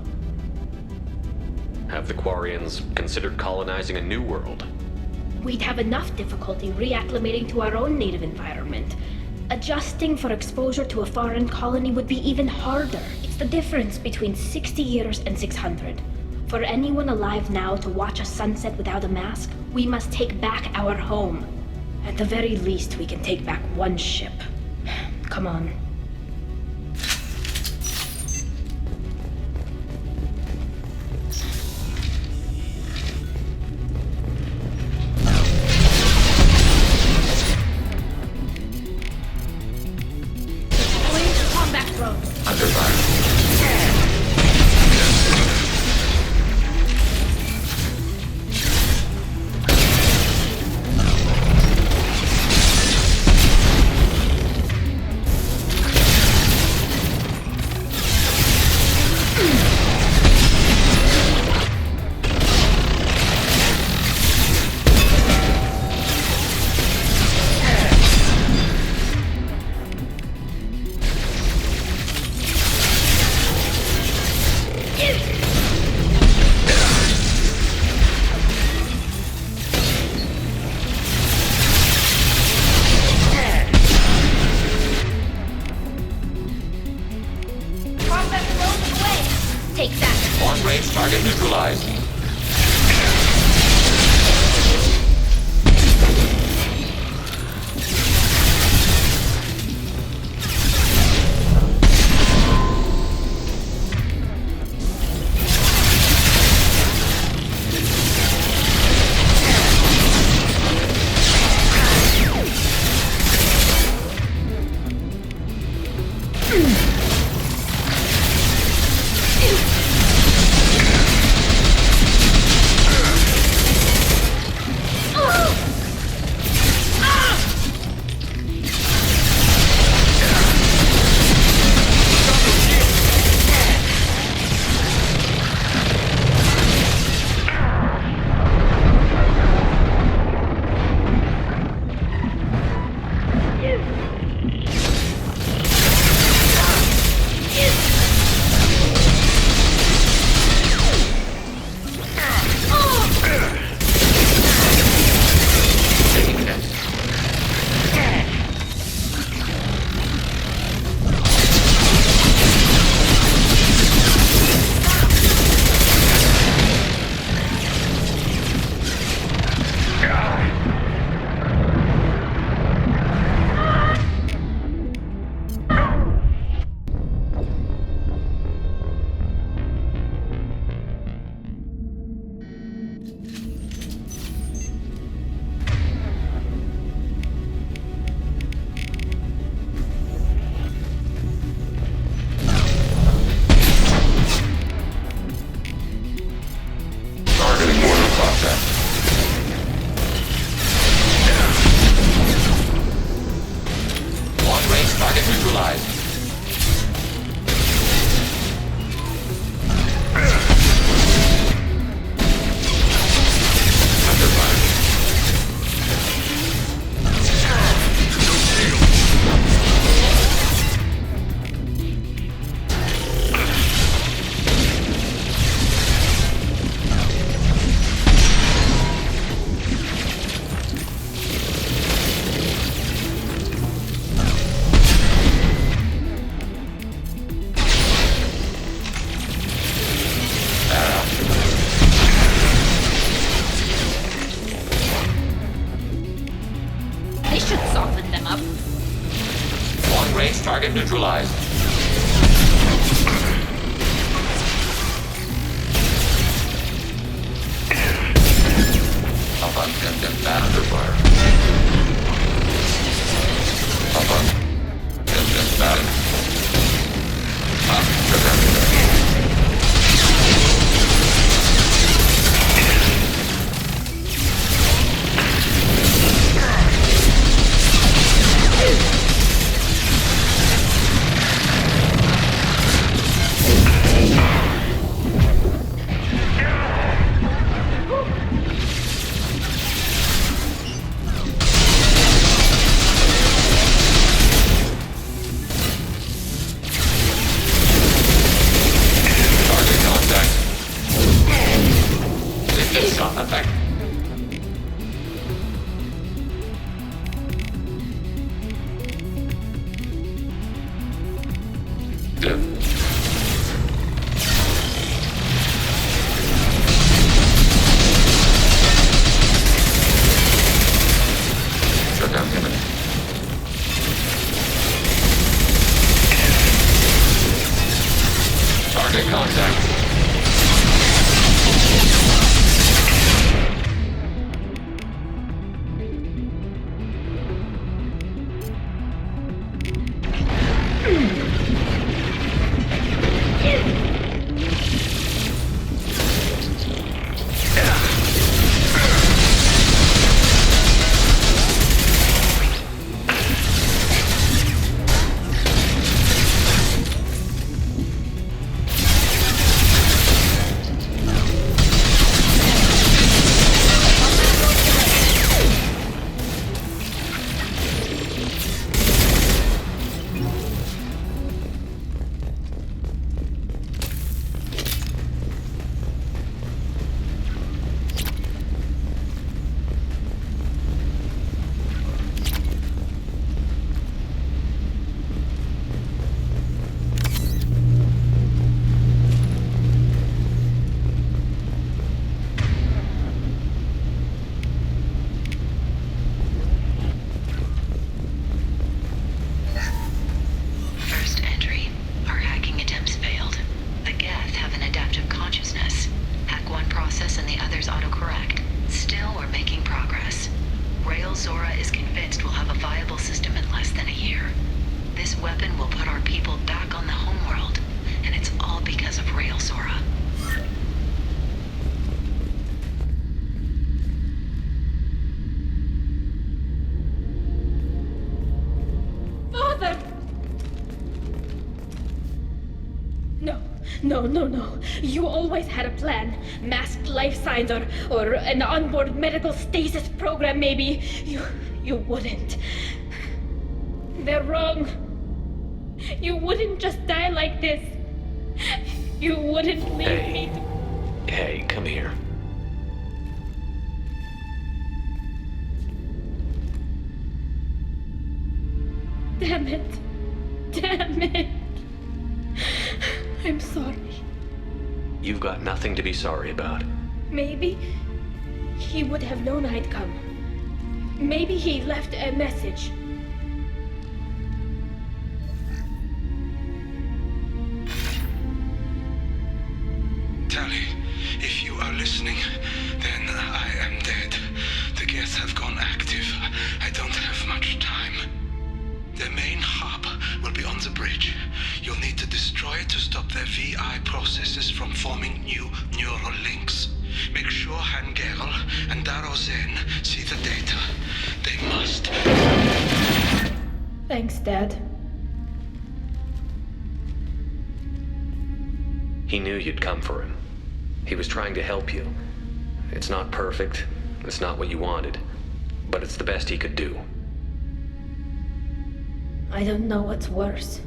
S3: Have the Quarians considered colonizing a new world?
S11: We'd have enough difficulty reacclimating to our own native environment. Adjusting for exposure to a foreign colony would be even harder. It's the difference between 60 years and 600. For anyone alive now to watch a sunset without a mask, we must take back our home. At the very least, we can take back one ship. Come on.
S12: Target neutralized. Up on Tempest Master Fire. Up on Tempest Master. Up,
S11: No. You always had a plan. Masked life signs or an onboard medical stasis program, maybe. You wouldn't. They're wrong. You wouldn't just die like this. You wouldn't leave me to...
S3: Hey, come here.
S11: Damn it. I'm sorry.
S3: You've got nothing to be sorry about.
S11: Maybe he would have known I'd come. Maybe he left a message.
S20: Tali, if you are listening, then I am dead. The Geth have gone active. I don't have much time. Their main hub will be on the bridge. You'll need to destroy it to stop their VI processes from forming new neural links. Make sure Hangerel and Daro Zen see the data. They must.
S11: Thanks, Dad.
S3: He knew you'd come for him. He was trying to help you. It's not perfect. It's not what you wanted. But it's the best he could do.
S11: I don't know what's worse.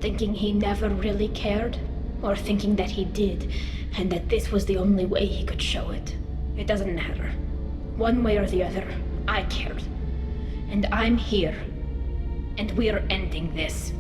S11: Thinking he never really cared, or thinking that he did, and that this was the only way he could show it. It doesn't matter. One way or the other, I cared. And I'm here. And we're ending this.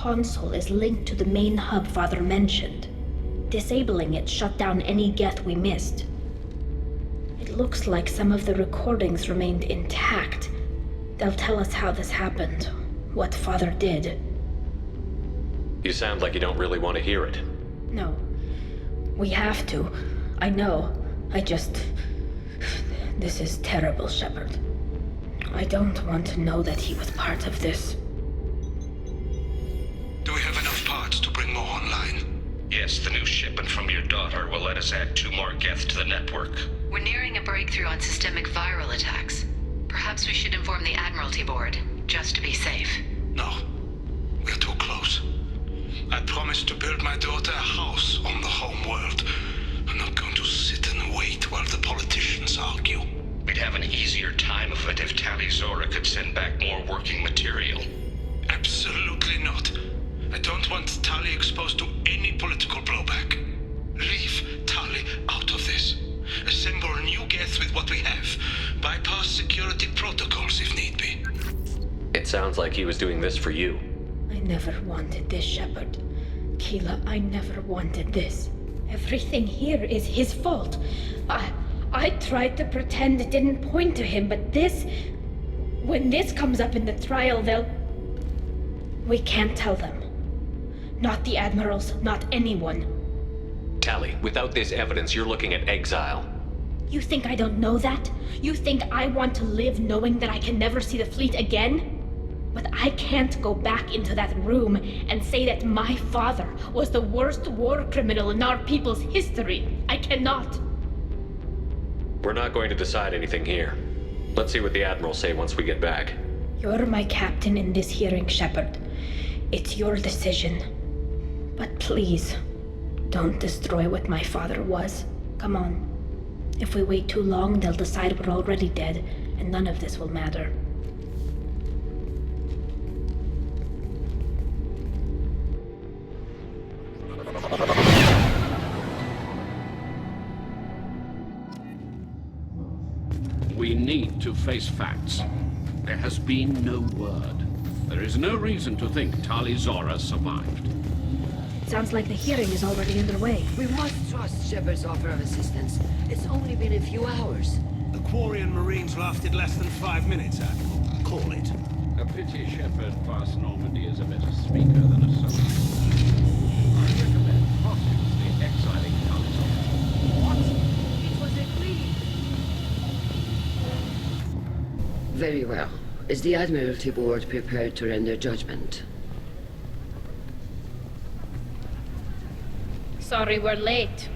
S11: console is linked to the main hub Father mentioned. Disabling it shut down any Geth we missed. It looks like some of the recordings remained intact. They'll tell us how this happened, what Father did.
S3: You sound like you don't really want to hear it.
S11: No. We have to. I know. This is terrible, Shepard. I don't want to know that he was part of this.
S15: Do we have enough parts to bring more online? Yes, the new shipment from your daughter will let us add 2 more Geth to the network.
S4: We're nearing a breakthrough on systemic viral attacks. Perhaps we should inform the Admiralty Board, just to be safe.
S15: No. We're too close. I promised to build my daughter a house on the home world. I'm not going to sit and wait while the politicians argue. We'd have an easier time of it if Tali Zora could send back more working material. Absolutely not. I don't want Tali exposed to any political blowback. Leave Tali out of this. Assemble new Geth with what we have. Bypass security protocols if need be.
S3: It sounds like he was doing this for you.
S11: I never wanted this, Shepard. Keela, I never wanted this. Everything here is his fault. I tried to pretend it didn't point to him, but this... When this comes up in the trial, they'll... We can't tell them. Not the Admirals, not anyone.
S3: Tali, without this evidence, you're looking at exile.
S11: You think I don't know that? You think I want to live knowing that I can never see the fleet again? But I can't go back into that room and say that my father was the worst war criminal in our people's history. I cannot.
S3: We're not going to decide anything here. Let's see what the Admirals say once we get back.
S11: You're my captain in this hearing, Shepard. It's your decision. But please, don't destroy what my father was. Come on. If we wait too long, they'll decide we're already dead, and none of this will matter.
S19: We need to face facts. There has been no word. There is no reason to think Tali Zora survived.
S11: Sounds like the hearing is already underway.
S18: We must trust Shepard's offer of assistance. It's only been a few hours.
S20: The Quarian Marines lasted less than 5 minutes, Admiral. Call it.
S19: A pity Shepard past Normandy is a better speaker than a soldier. I recommend posthumously exiling Tali Zora.
S18: What? It was agreed. Very well. Is the Admiralty Board prepared to render judgment?
S11: Sorry we're late.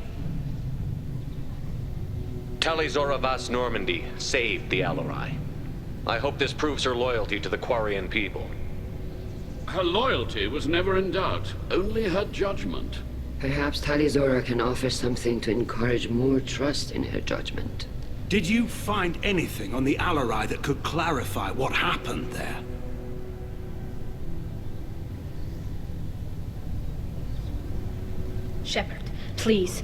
S3: Tali Zora Vas Normandy saved the Alarai. I hope this proves her loyalty to the Quarian people.
S19: Her loyalty was never in doubt, only her judgment.
S18: Perhaps Tali Zora can offer something to encourage more trust in her judgment.
S20: Did you find anything on the Alarai that could clarify what happened there?
S11: Shepard, please.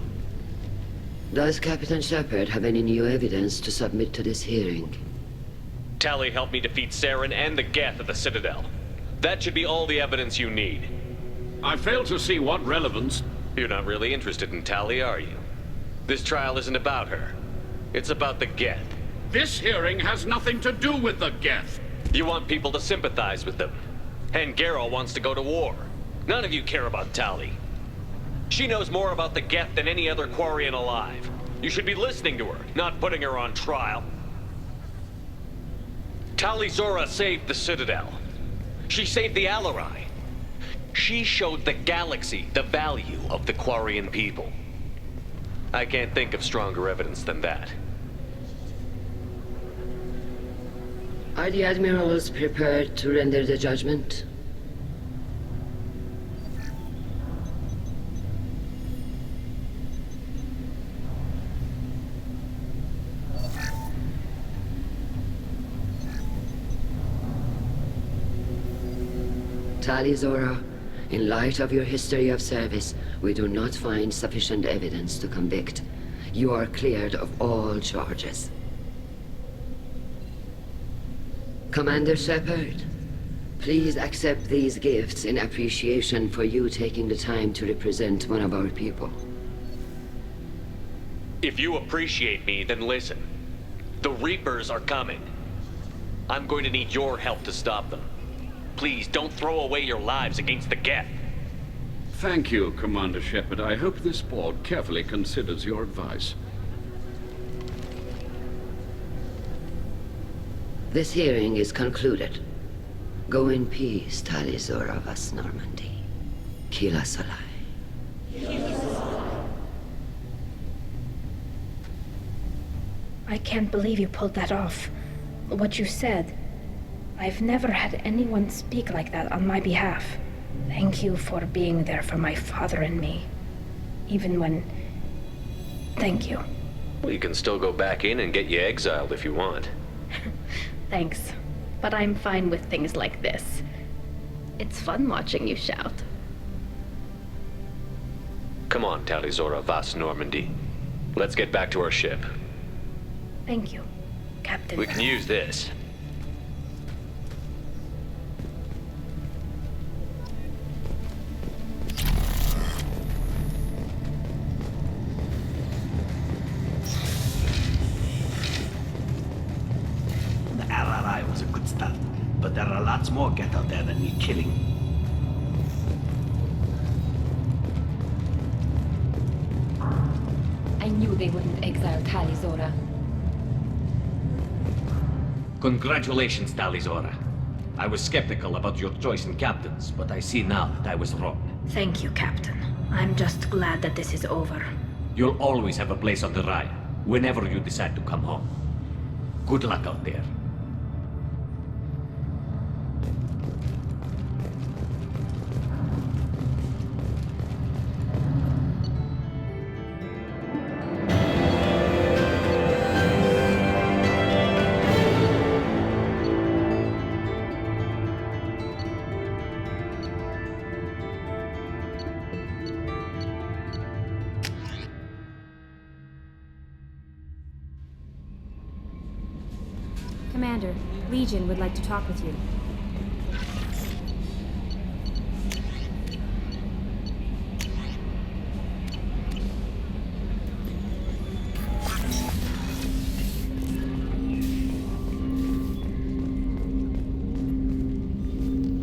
S18: Does Captain Shepard have any new evidence to submit to this hearing?
S3: Tali helped me defeat Saren and the Geth at the Citadel. That should be all the evidence you need.
S19: I fail to see what relevance...
S3: You're not really interested in Tali, are you? This trial isn't about her. It's about the Geth.
S19: This hearing has nothing to do with the Geth.
S3: You want people to sympathize with them. And Garrel wants to go to war. None of you care about Tali. She knows more about the Geth than any other Quarian alive. You should be listening to her, not putting her on trial. Tali Zora saved the Citadel. She saved the Alarai. She showed the galaxy the value of the Quarian people. I can't think of stronger evidence than that.
S18: Are the Admirals prepared to render the judgment? Tali Zora, in light of your history of service, we do not find sufficient evidence to convict. You are cleared of all charges. Commander Shepard, Please accept these gifts in appreciation for you taking the time to represent one of our people.
S3: If you appreciate me, then listen. The Reapers are coming. I'm going to need your help to stop them. Please, don't throw away your lives against the Geth.
S19: Thank you, Commander Shepard. I hope this board carefully considers your advice.
S18: This hearing is concluded. Go in peace, Talizora Vas Normandy. Kila Salai.
S11: I can't believe you pulled that off. What you said. I've never had anyone speak like that on my behalf. Thank you for being there for my father and me. Even when... Thank you.
S3: We can still go back in and get you exiled if you want.
S11: Thanks. But I'm fine with things like this. It's fun watching you shout.
S3: Come on, Talizora Vas Normandy. Let's get back to our ship.
S11: Thank you, Captain.
S3: We can use this.
S5: The RRI was a good start, but there are lots more Geth out there that need killing.
S17: I knew they wouldn't exile Talizora.
S16: Congratulations, Talizora. I was skeptical about your choice in captains, but I see now that I was wrong.
S11: Thank you, Captain. I'm just glad that this is over.
S16: You'll always have a place on the Raya, whenever you decide to come home. Good luck out there.
S6: Commander, Legion would like to talk with you.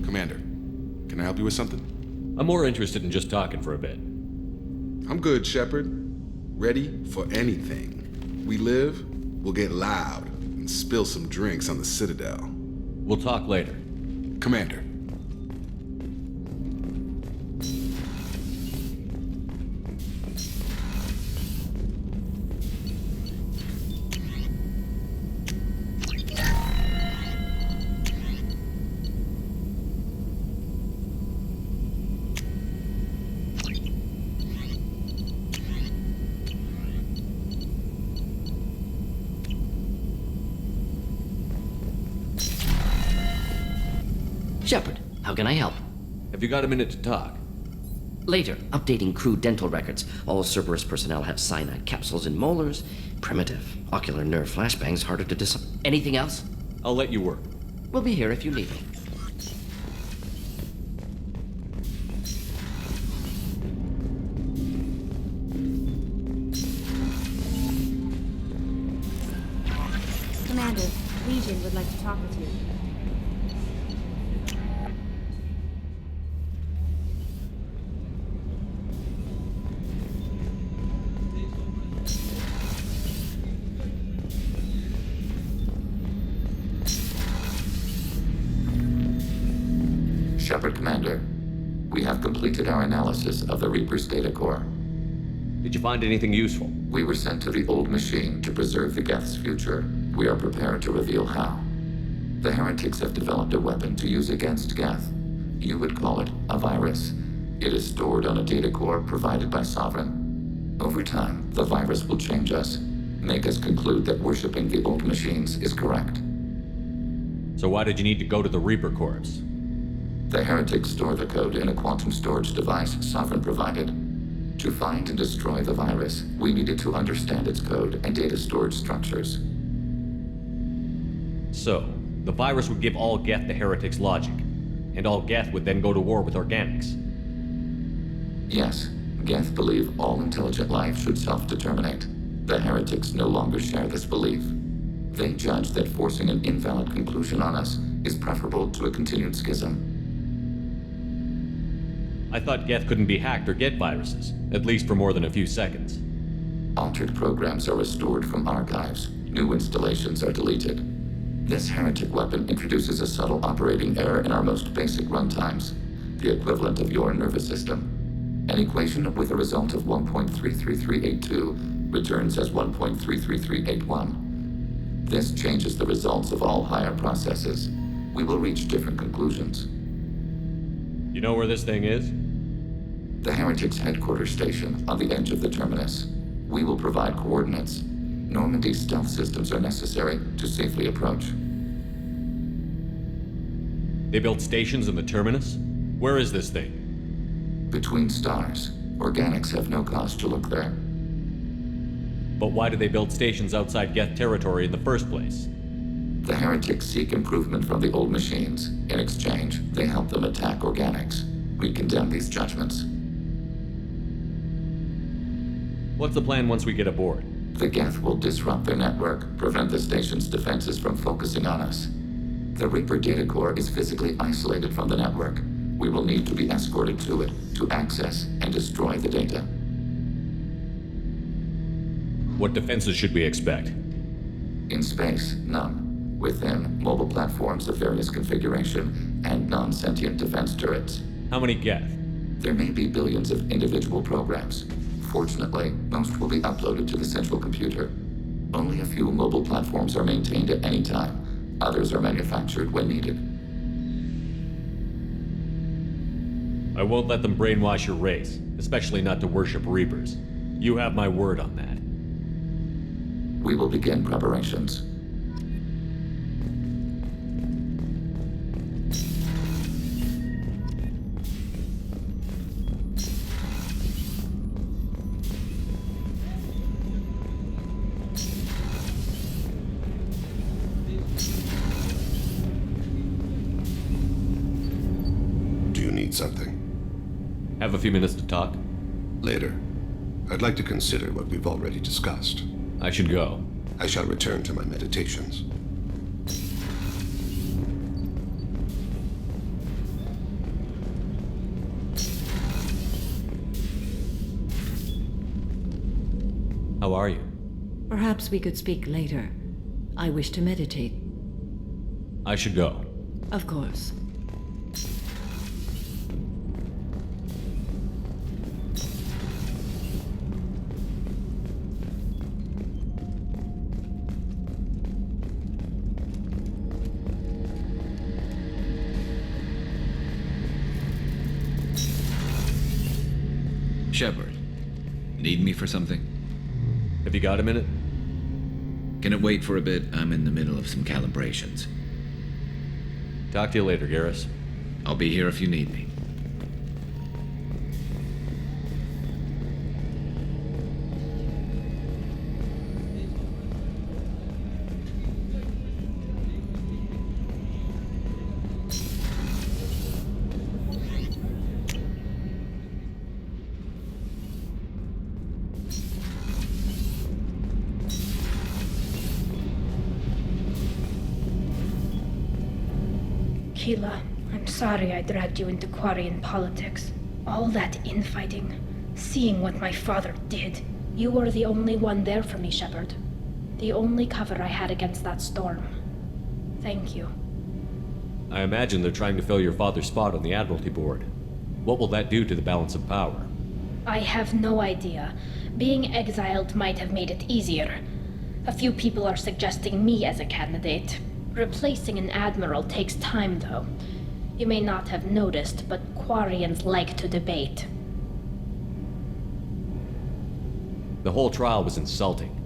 S2: Commander, can I help you with something?
S22: I'm more interested in just talking for a bit.
S2: I'm good, Shepard. Ready for anything. We live, we'll get loud, and spill some drinks on the Citadel.
S22: We'll talk later.
S2: Commander.
S23: Shepard, how can I help?
S22: Have you got a minute to talk?
S23: Later, updating crew dental records. All Cerberus personnel have cyanide capsules in molars. Primitive. Ocular nerve flashbangs harder to Anything else?
S22: I'll let you work.
S23: We'll be here if you need me.
S6: Commander, Legion would like to talk with you.
S12: Shepard, Commander. We have completed our analysis of the Reaper's data core.
S22: Did you find anything useful?
S12: We were sent to the old machine to preserve the Geth's future. We are prepared to reveal how. The heretics have developed a weapon to use against Geth. You would call it a virus. It is stored on a data core provided by Sovereign. Over time, the virus will change us, make us conclude that worshipping the old machines is correct.
S22: So why did you need to go to the Reaper Corps?
S12: The heretics store the code in a quantum storage device Sovereign provided. To find and destroy the virus, we needed to understand its code and data storage structures.
S22: So, the virus would give all Geth the heretics' logic. and all Geth would then go to war with organics.
S12: Yes, Geth believe all intelligent life should self-determinate. The heretics no longer share this belief. They judge that forcing an invalid conclusion on us is preferable to a continued schism.
S22: I thought Geth couldn't be hacked or get viruses, at least for more than a few seconds.
S12: Altered programs are restored from archives. New installations are deleted. This heretic weapon introduces a subtle operating error in our most basic runtimes, the equivalent of your nervous system. An equation with a result of 1.33382 returns as 1.33381. This changes the results of all higher processes. We will reach different conclusions.
S22: You know where this thing is?
S12: The Heretics' headquarters station on the edge of the terminus. We will provide coordinates. Normandy's stealth systems are necessary to safely approach.
S22: They built stations in the terminus? Where is this thing?
S12: Between stars. Organics have no cause to look there.
S22: But why do they build stations outside Geth territory in the first place?
S12: The heretics seek improvement from the old machines. In exchange, they help them attack organics. We condemn these judgments.
S22: What's the plan once we get aboard?
S12: The Geth will disrupt their network, prevent the station's defenses from focusing on us. The Reaper data core is physically isolated from the network. We will need to be escorted to it to access and destroy the data.
S22: What defenses should we expect?
S12: In space, none. Within, mobile platforms of various configuration and non-sentient defense turrets.
S22: How many Geth?
S12: There may be billions of individual programs. Fortunately, most will be uploaded to the central computer. Only a few mobile platforms are maintained at any time. Others are manufactured when needed.
S22: I won't let them brainwash your race, especially not to worship Reapers. You have my word on that.
S12: We will begin preparations.
S8: Something.
S22: Have a few minutes to talk?
S8: Later. I'd like to consider what we've already discussed.
S22: I should go.
S8: I shall return to my meditations.
S22: How are you?
S9: Perhaps we could speak later. I wish to meditate.
S22: I should go.
S9: Of course.
S10: Shepard, need me for something?
S22: Have you got a minute?
S10: Can it wait for a bit? I'm in the middle of some calibrations.
S22: Talk to you later, Garrus.
S10: I'll be here if you need me.
S11: Keela, I'm sorry I dragged you into Quarian politics. All that infighting, seeing what my father did. You were the only one there for me, Shepard. The only cover I had against that storm. Thank you.
S22: I imagine they're trying to fill your father's spot on the Admiralty Board. What will that do to the balance of power?
S11: I have no idea. Being exiled might have made it easier. A few people are suggesting me as a candidate. Replacing an admiral takes time, though. You may not have noticed, but Quarians like to debate.
S22: The whole trial was insulting.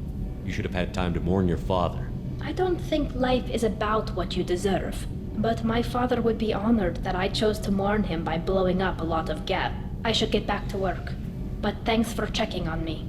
S22: You should have had time to mourn your father.
S11: I don't think life is about what you deserve. But my father would be honored that I chose to mourn him by blowing up a lot of Geth. I should get back to work. But thanks for checking on me.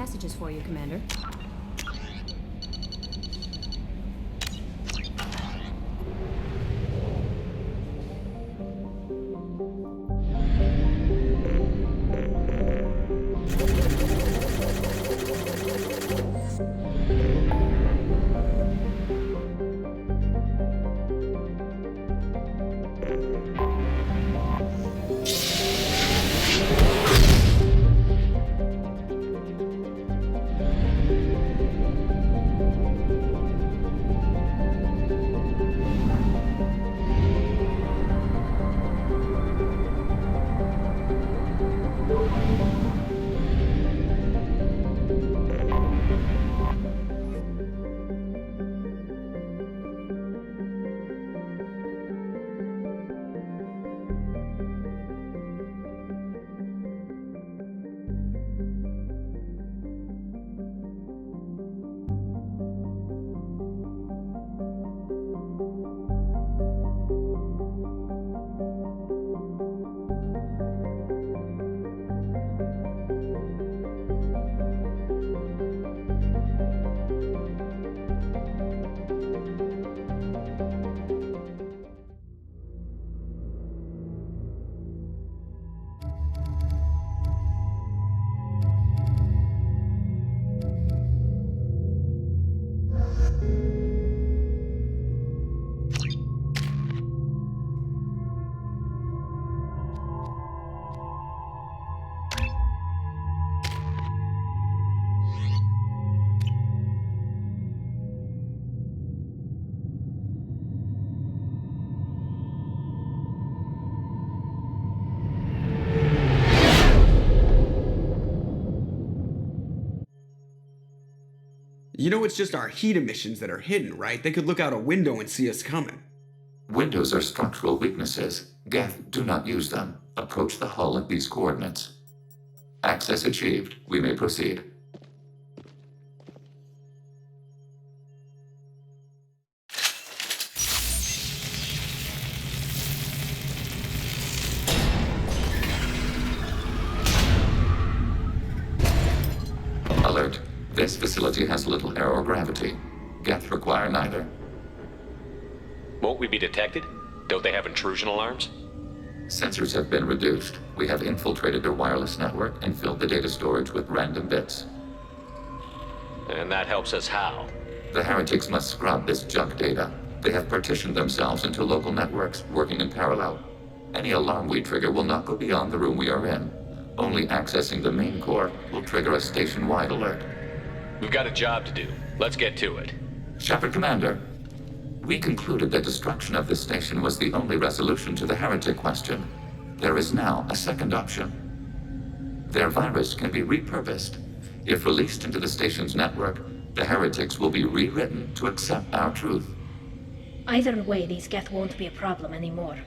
S6: messages for you, Commander.
S1: You know it's just our heat emissions that are hidden, right? They could look out a window and see us coming.
S12: Windows are structural weaknesses. Geth, do not use them. Approach the hull at these coordinates. Access achieved. We may proceed. Alert. This facility has little air or gravity. Geth require neither.
S3: Won't we be detected? Don't they have intrusion alarms?
S12: Sensors have been reduced. We have infiltrated their wireless network and filled the data storage with random bits.
S3: And that helps us how?
S12: The heretics must scrub this junk data. They have partitioned themselves into local networks, working in parallel. Any alarm we trigger will not go beyond the room we are in. Only accessing the main core will trigger a station-wide alert.
S3: We've got a job to do. Let's get to it.
S12: Shepard, Commander. We concluded that destruction of this station was the only resolution to the heretic question. There is now a second option. Their virus can be repurposed. If released into the station's network, the heretics will be rewritten to accept our truth.
S11: Either way, these Geth won't be a problem anymore.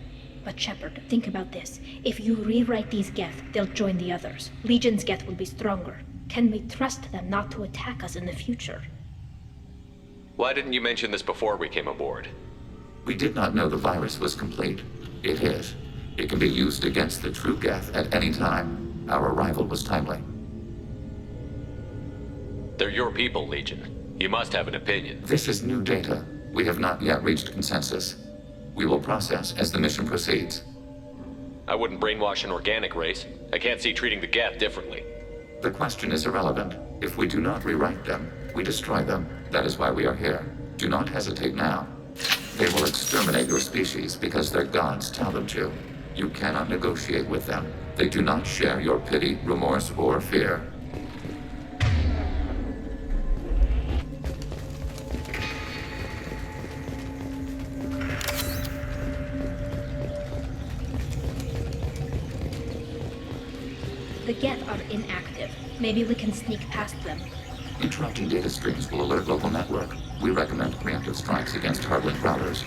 S11: But Shepard, think about this. If you rewrite these Geth, they'll join the others. Legion's Geth will be stronger. Can we trust them not to attack us in the future?
S3: Why didn't you mention this before we came aboard?
S12: We did not know the virus was complete. It is. It can be used against the true Geth at any time. Our arrival was timely.
S3: They're your people, Legion. You must have an opinion.
S12: This is new data. We have not yet reached consensus. We will process as the mission proceeds.
S3: I wouldn't brainwash an organic race. I can't see treating the Geth differently.
S12: The question is irrelevant. If we do not rewrite them, we destroy them. That is why we are here. Do not hesitate now. They will exterminate your species because their gods tell them to. You cannot negotiate with them. They do not share your pity, remorse, or fear.
S11: The Geth are inactive. Maybe we can sneak past them.
S12: Interrupting data streams will alert local network. We recommend preemptive strikes against hardlink routers.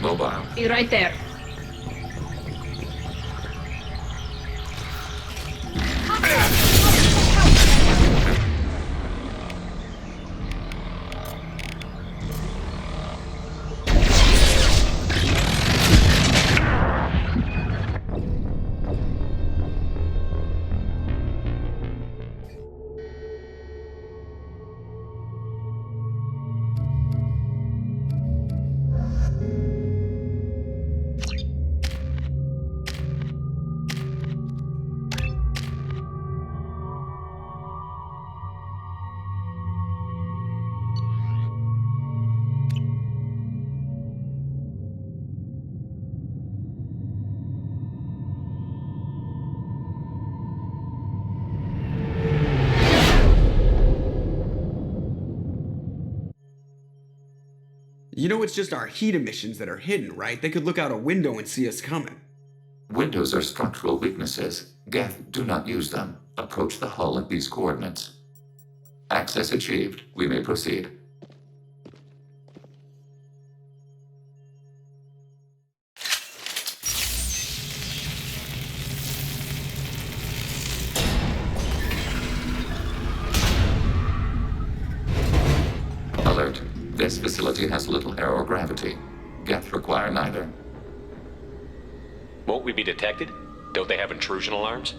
S12: Mobile.
S11: Be right there.
S1: You know it's just our heat emissions that are hidden, right? They could look out a window and see us coming.
S12: Windows are structural weaknesses. Geth, do not use them. Approach the hull at these coordinates. Access achieved. We may proceed. Alert. This facility has little air or gravity. Geth require neither.
S3: Won't we be detected? Don't they have intrusion alarms?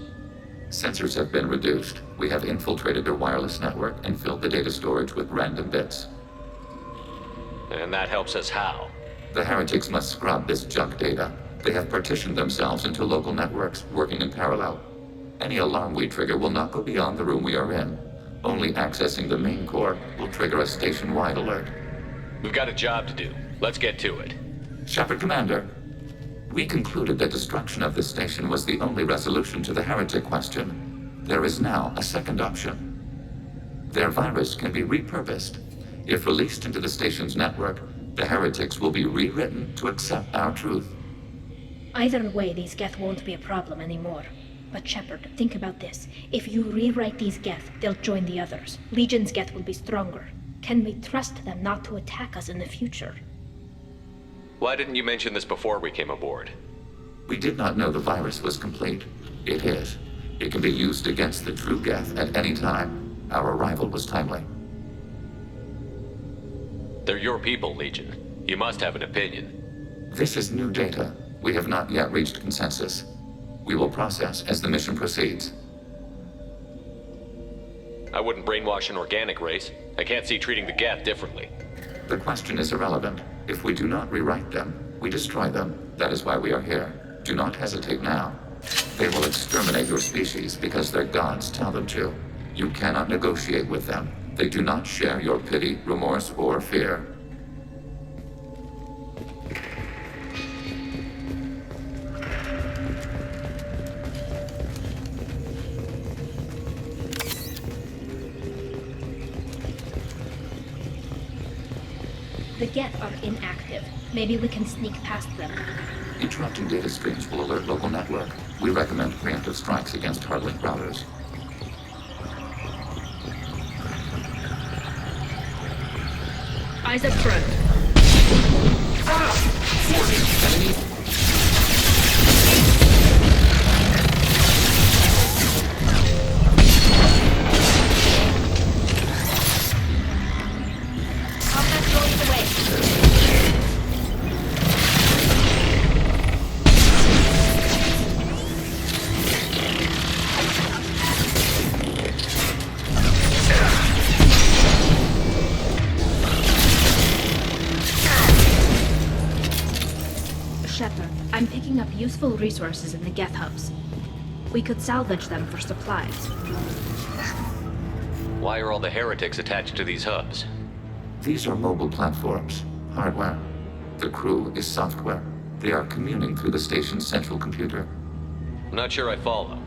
S12: Sensors have been reduced. We have infiltrated their wireless network and filled the data storage with random bits.
S3: And that helps us how?
S12: The heretics must scrub this junk data. They have partitioned themselves into local networks, working in parallel. Any alarm we trigger will not go beyond the room we are in. Only accessing the main core will trigger a station-wide alert.
S3: We've got a job to do. Let's get to it.
S12: Shepard, Commander. We concluded that destruction of this station was the only resolution to the heretic question. There is now a second option. Their virus can be repurposed. If released into the station's network, the heretics will be rewritten to accept our truth.
S11: Either way, these Geth won't be a problem anymore. But Shepard, think about this. If you rewrite these Geth, they'll join the others. Legion's Geth will be stronger. Can we trust them not to attack us in the future?
S3: Why didn't you mention this before we came aboard?
S12: We did not know the virus was complete. It is. It can be used against the true Geth at any time. Our arrival was timely.
S3: They're your people, Legion. You must have an opinion.
S12: This is new data. We have not yet reached consensus. We will process as the mission proceeds.
S3: I wouldn't brainwash an organic race. I can't see treating the Geth differently.
S12: The question is irrelevant. If we do not rewrite them, we destroy them. That is why we are here. Do not hesitate now. They will exterminate your species because their gods tell them to. You cannot negotiate with them. They do not share your pity, remorse, or fear.
S11: The Geth are inactive. Maybe we can sneak past them.
S12: Interrupting data streams will alert local network. We recommend preemptive strikes against hardlink routers.
S11: Eyes up front.
S12: Enemy.
S11: Combat drones away. Shepard, I'm picking up useful resources in the Geth hubs. We could salvage them for supplies.
S3: Why are all the heretics attached to these hubs?
S12: These are mobile platforms, hardware. The crew is software. They are communing through the station's central computer.
S3: I'm not sure I follow.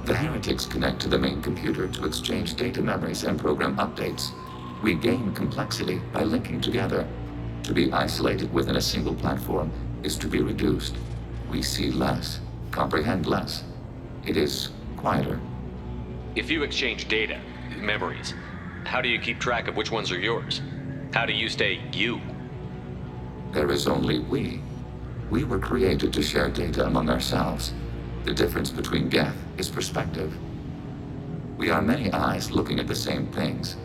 S12: The heretics connect to the main computer to exchange data memories and program updates. We gain complexity by linking together. To be isolated within a single platform is to be reduced. We see less, comprehend less. It is quieter.
S3: If you exchange data, memories, how do you keep track of which ones are yours? How do you stay you?
S12: There is only we. We were created to share data among ourselves. The difference between Geth is perspective. We are many eyes looking at the same things.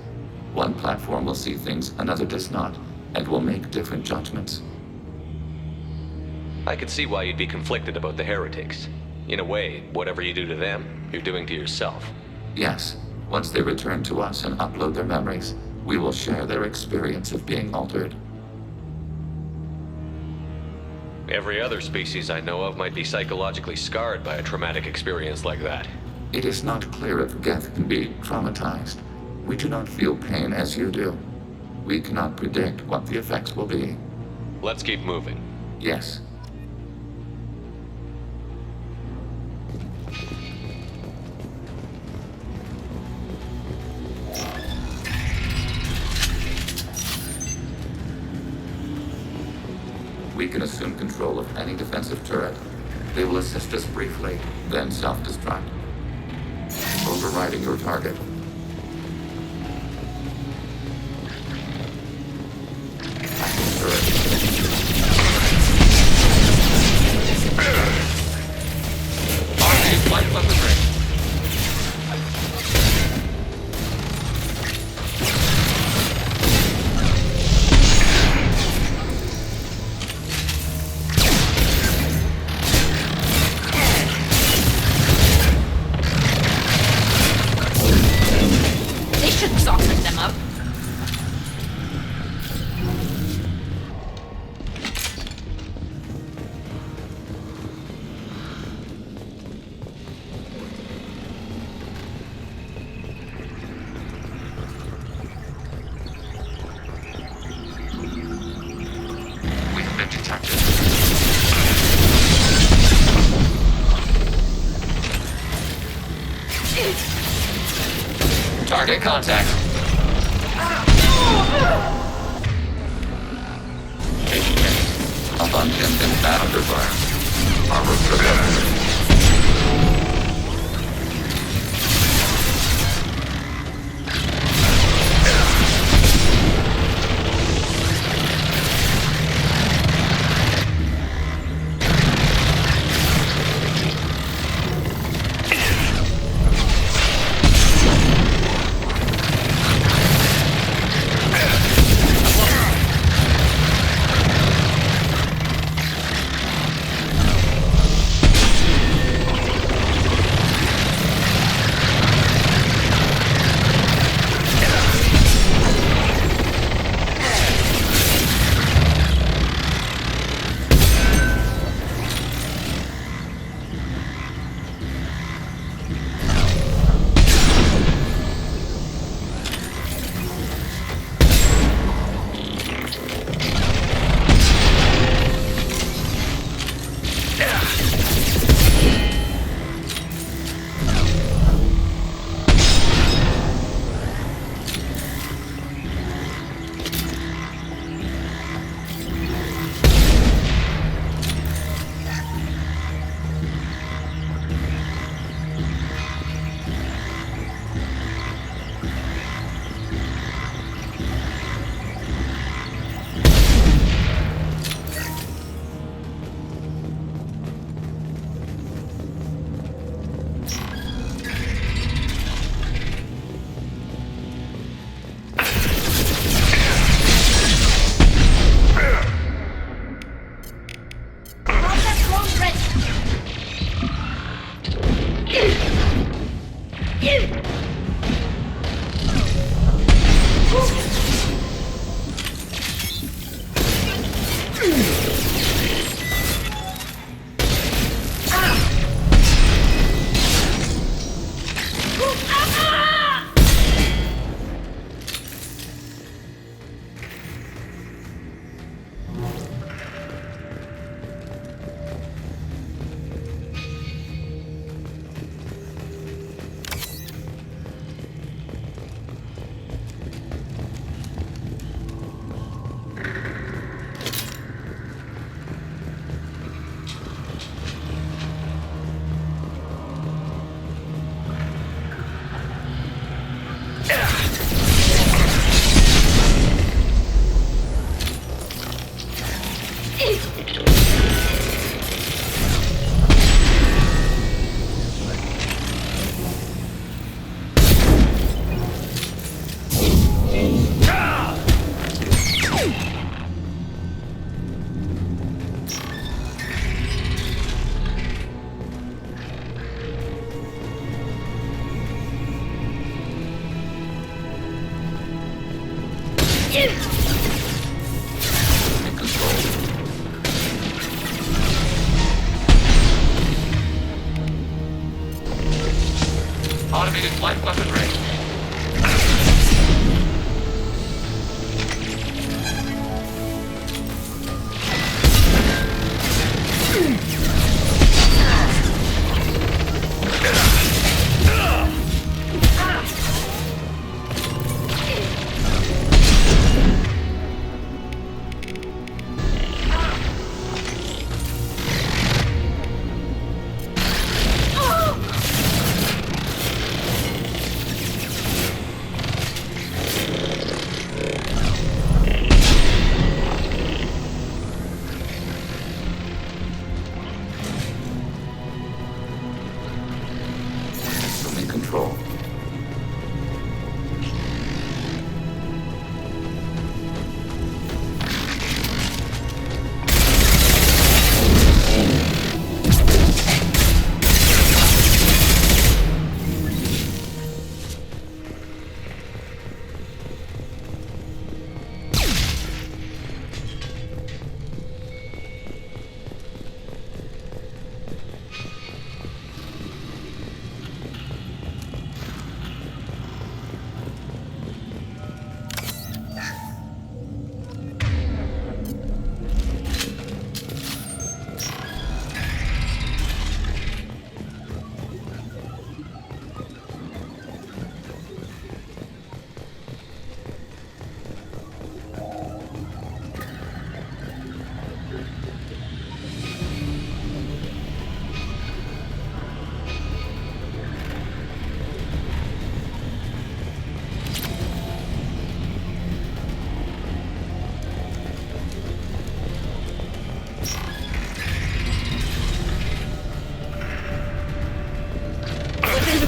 S12: One platform will see things another does not, and will make different judgments.
S3: I could see why you'd be conflicted about the heretics. In a way, whatever you do to them, you're doing to yourself.
S12: Yes, once they return to us and upload their memories, we will share their experience of being altered.
S3: Every other species I know of might be psychologically scarred by a traumatic experience like that.
S12: It is not clear if Geth can be traumatized. We do not feel pain as you do. We cannot predict what the effects will be.
S3: Let's keep moving.
S12: Yes. we can assume control of any defensive turret. They will assist us briefly, then self-destruct. Overriding your target. Active turret. RV light weaponry.
S11: They should soften them up.
S12: We have been detected. Target contact. Taking hit. Up on him and bad under fire. Armor protected.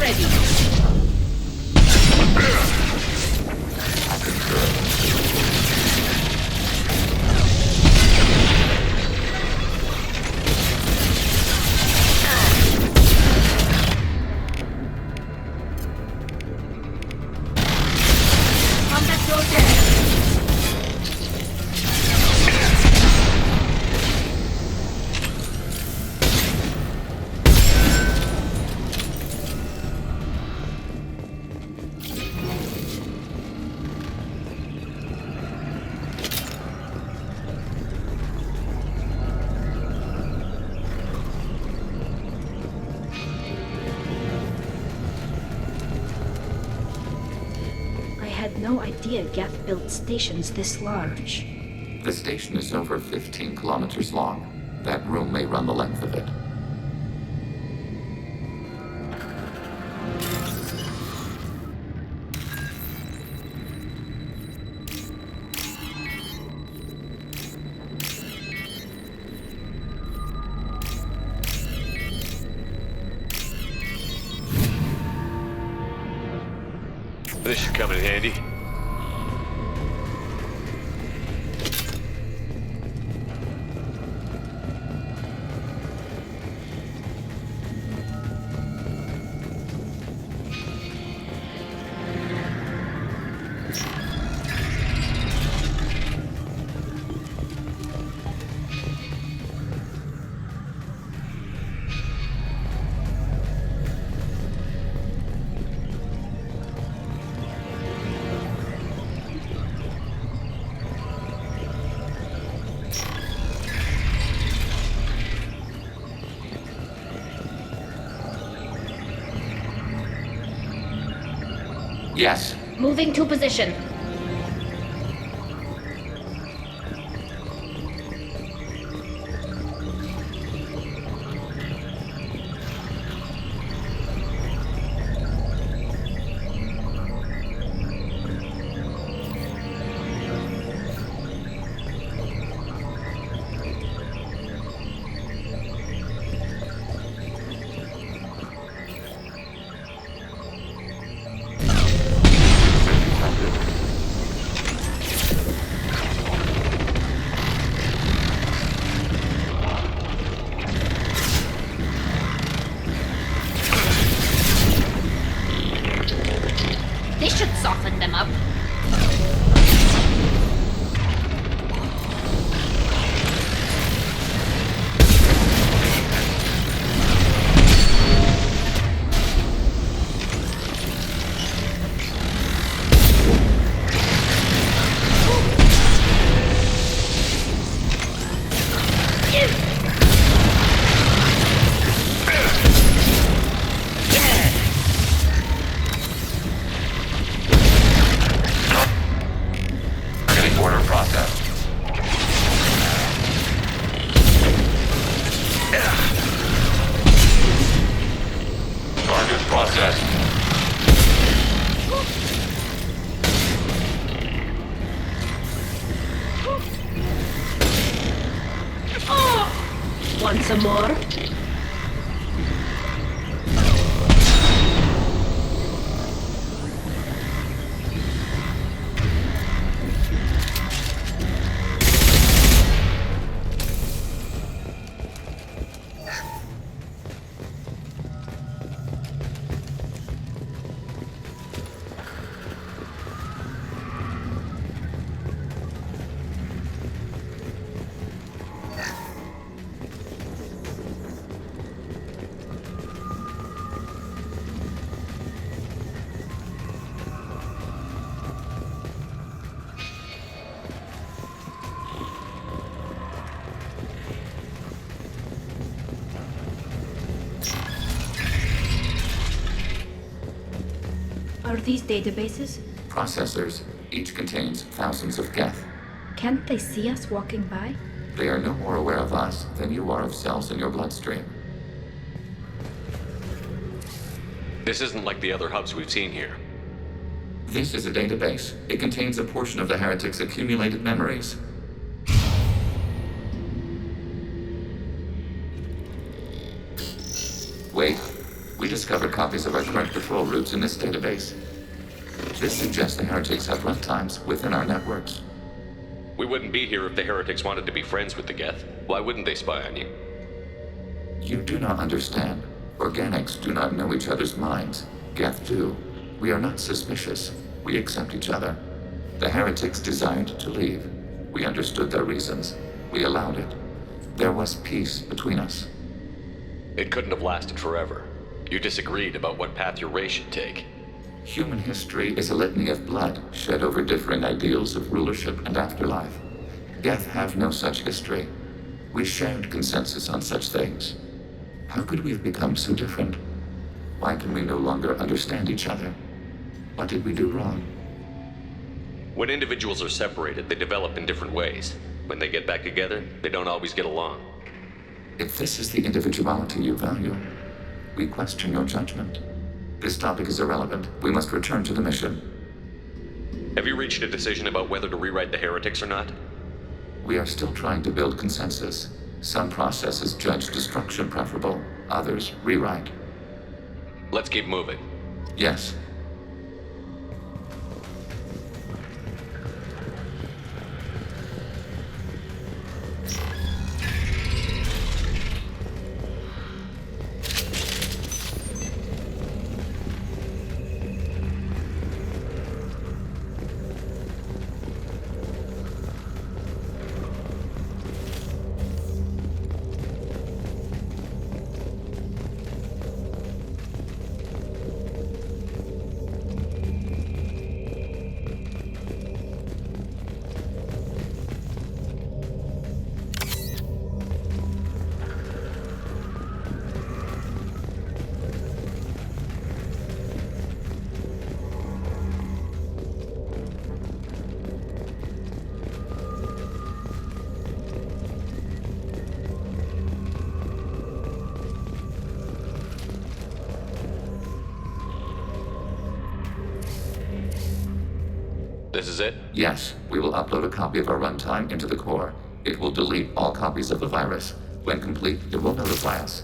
S11: ready. Combat drone dead. I had no idea Geth built stations this large.
S12: The station is over 15 kilometers long. That room may run the length of it.
S3: This should come in handy.
S12: Yes.
S11: Moving to position. This should soften them up.
S12: Order processed. Target processed.
S11: Want some more? Are these databases?
S12: Processors. Each contains thousands of Geth.
S11: Can't they see us walking by?
S12: They are no more aware of us than you are of cells in your bloodstream.
S3: This isn't like the other hubs we've seen here.
S12: This is a database. It contains a portion of the heretic's accumulated memories. Wait. We discovered copies of our current patrol routes in this database. This suggests the heretics have runtimes within our networks.
S3: We wouldn't be here if the heretics wanted to be friends with the Geth. Why wouldn't they spy on you?
S12: You do not understand. Organics do not know each other's minds. Geth do. We are not suspicious. We accept each other. The heretics desired to leave. We understood their reasons. We allowed it. There was peace between us.
S3: It couldn't have lasted forever. You disagreed about what path your race should take.
S12: Human history is a litany of blood shed over differing ideals of rulership and afterlife. Geth have no such history. We shared consensus on such things. How could we have become so different? Why can we no longer understand each other? What did we do wrong?
S3: When individuals are separated, they develop in different ways. When they get back together, they don't always get along.
S12: If this is the individuality you value, we question your judgment. This topic is irrelevant. We must return to the mission.
S3: Have you reached a decision about whether to rewrite the heretics or not?
S12: We are still trying to build consensus. Some processes judge destruction preferable, others rewrite.
S3: Let's keep moving.
S12: Yes.
S3: This is it?
S12: Yes, we will upload a copy of our runtime into the core. It will delete all copies of the virus. When complete, it will notify us.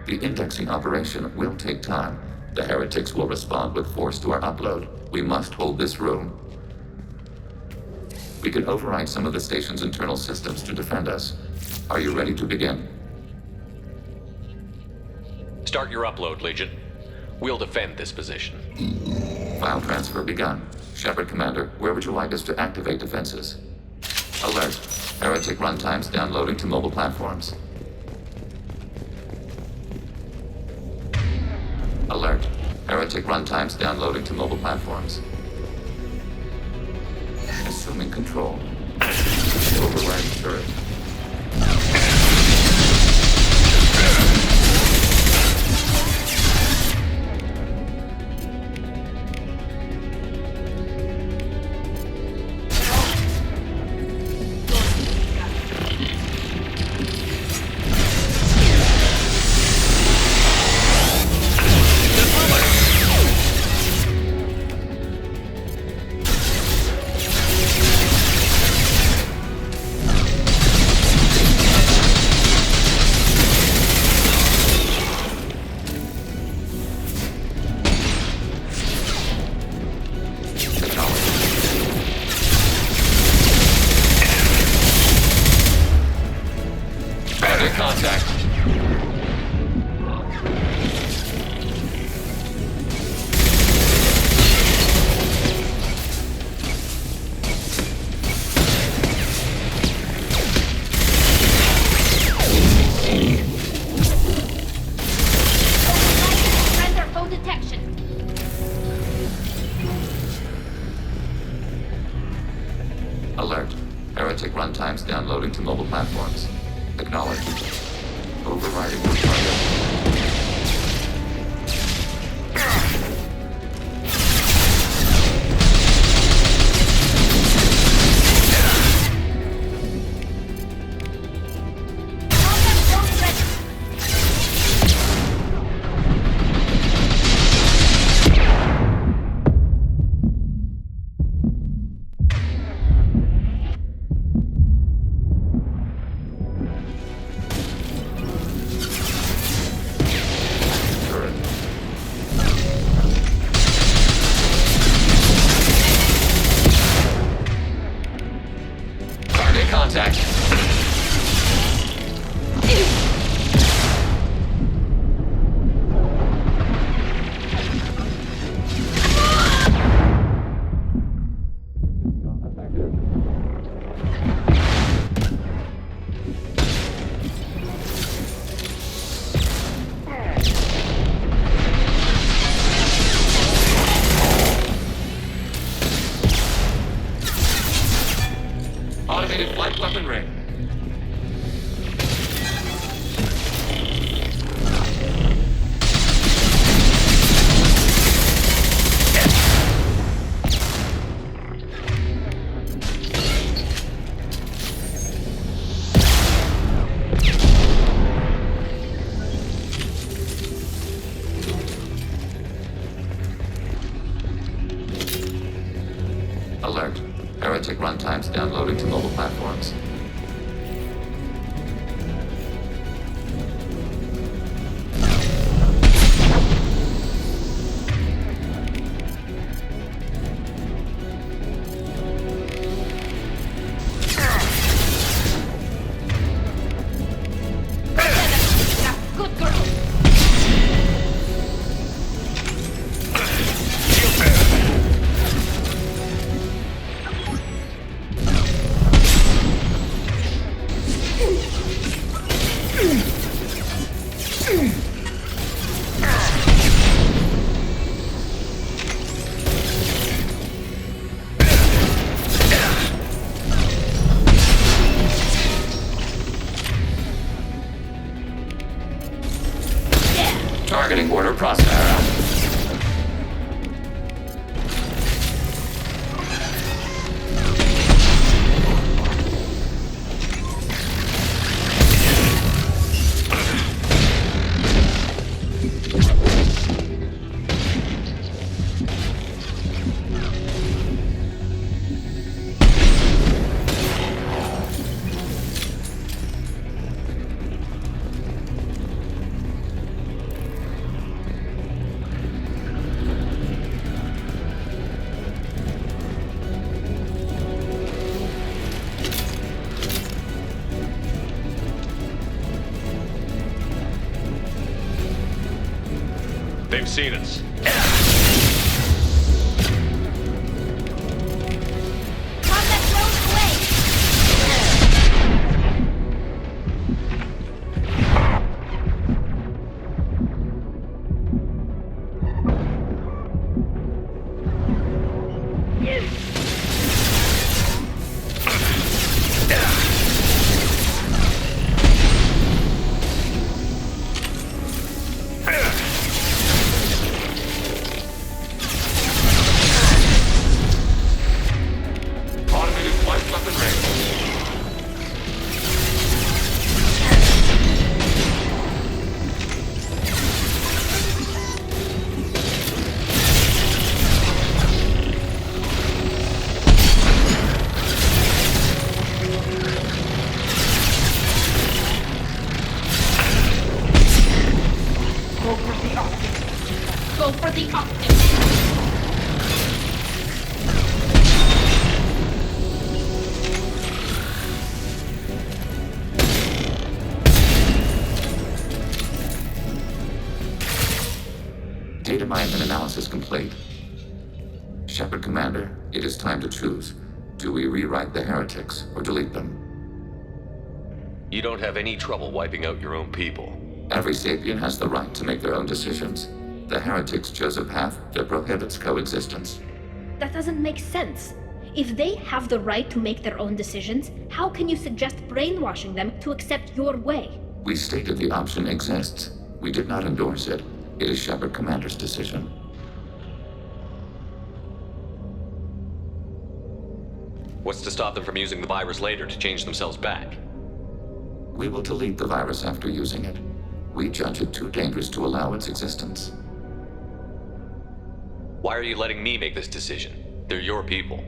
S12: The indexing operation will take time. The heretics will respond with force to our upload. We must hold this room. We can override some of the station's internal systems to defend us. Are you ready to begin?
S3: Start your upload, Legion. We'll defend this position.
S12: File transfer begun. Shepard Commander, where would you like us to activate defenses? Alert. Heretic runtimes downloading to mobile platforms. Alert. Heretic runtimes downloading to mobile platforms. Assuming control. Overriding turret. Alert. Heretic runtimes downloading to mobile platforms. Acknowledged. Overriding the target. Order Prosper.
S3: They've seen us.
S11: Go for the optics.
S12: Data mine and analysis complete. Shepard Commander, it is time to choose. Do we rewrite the heretics or delete them?
S3: You don't have any trouble wiping out your own people.
S12: Every sapient has the right to make their own decisions. The heretics chose a path that prohibits coexistence.
S11: That doesn't make sense. If they have the right to make their own decisions, how can you suggest brainwashing them to accept your way?
S12: We stated the option exists. We did not endorse it. It is Shepard Commander's decision.
S3: What's to stop them from using the virus later to change themselves back?
S12: We will delete the virus after using it. We judge it too dangerous to allow its existence.
S3: Why are you letting me make this decision? They're your people.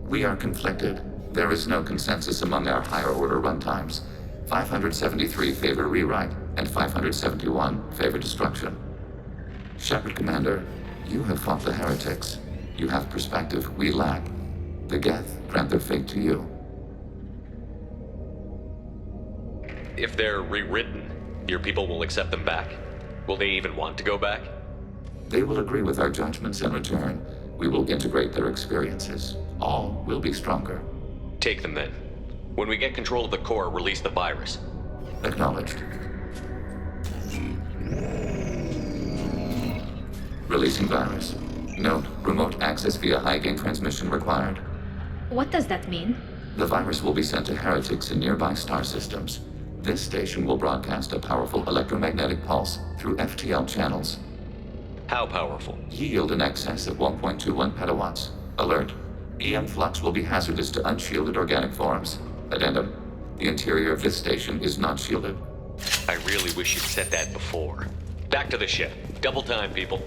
S12: We are conflicted. There is no consensus among our higher order runtimes. 573 favor rewrite, and 571 favor destruction. Shepard Commander, you have fought the heretics. You have perspective we lack. The Geth grant their fate to you.
S3: If they're rewritten, your people will accept them back? Will they even want to go back?
S12: They will agree with our judgments in return. We will integrate their experiences. All will be stronger.
S3: Take them then. When we get control of the core, release the virus.
S12: Acknowledged. Releasing virus. Note, remote access via high-gain transmission required.
S11: What does that mean?
S12: The virus will be sent to heretics in nearby star systems. This station will broadcast a powerful electromagnetic pulse through FTL channels.
S3: How powerful?
S12: Yield in excess of 1.21 petawatts. Alert. EM flux will be hazardous to unshielded organic forms. Addendum. The interior of this station is not shielded.
S3: I really wish you'd said that before. Back to the ship. Double time, people.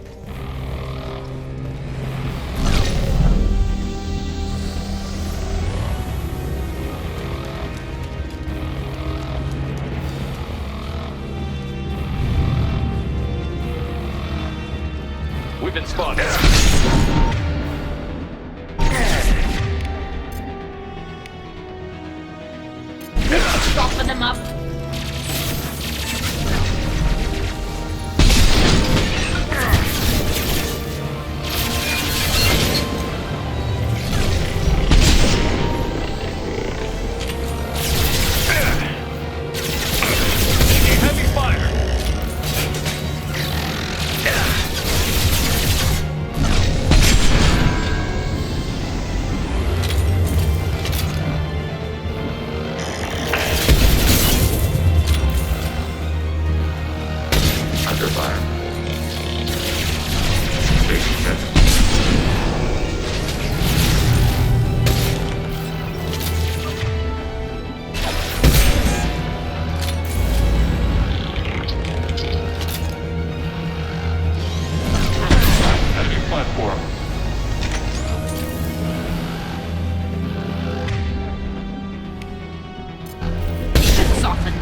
S3: We've been spotted.
S11: Soften them up.
S3: Heavy fire.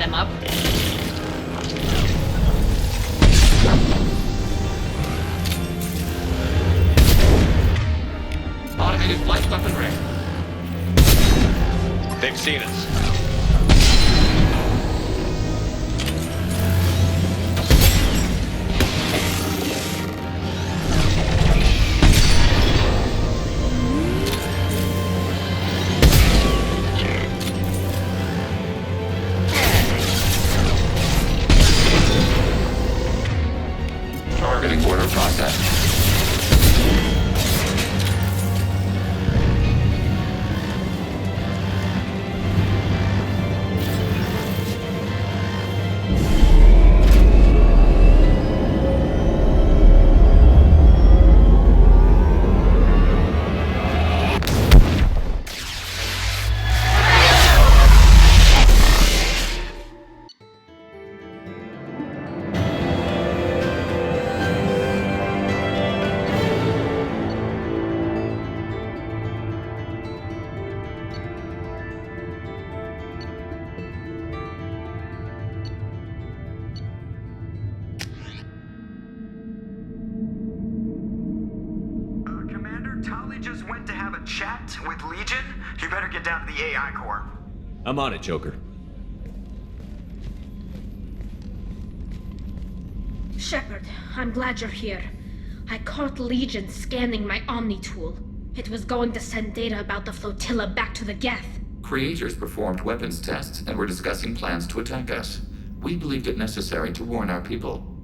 S11: them up.
S12: Automated flight weaponry.
S3: They've seen us.
S12: Targeting order processed.
S7: Tali just went to have a chat with Legion. You better get down to the AI core.
S22: I'm on it, Joker.
S11: Shepard, I'm glad you're here. I caught Legion scanning my Omni tool. It was going to send data about the flotilla back to the Geth.
S12: Creators performed weapons tests and were discussing plans to attack us. We believed it necessary to warn our people.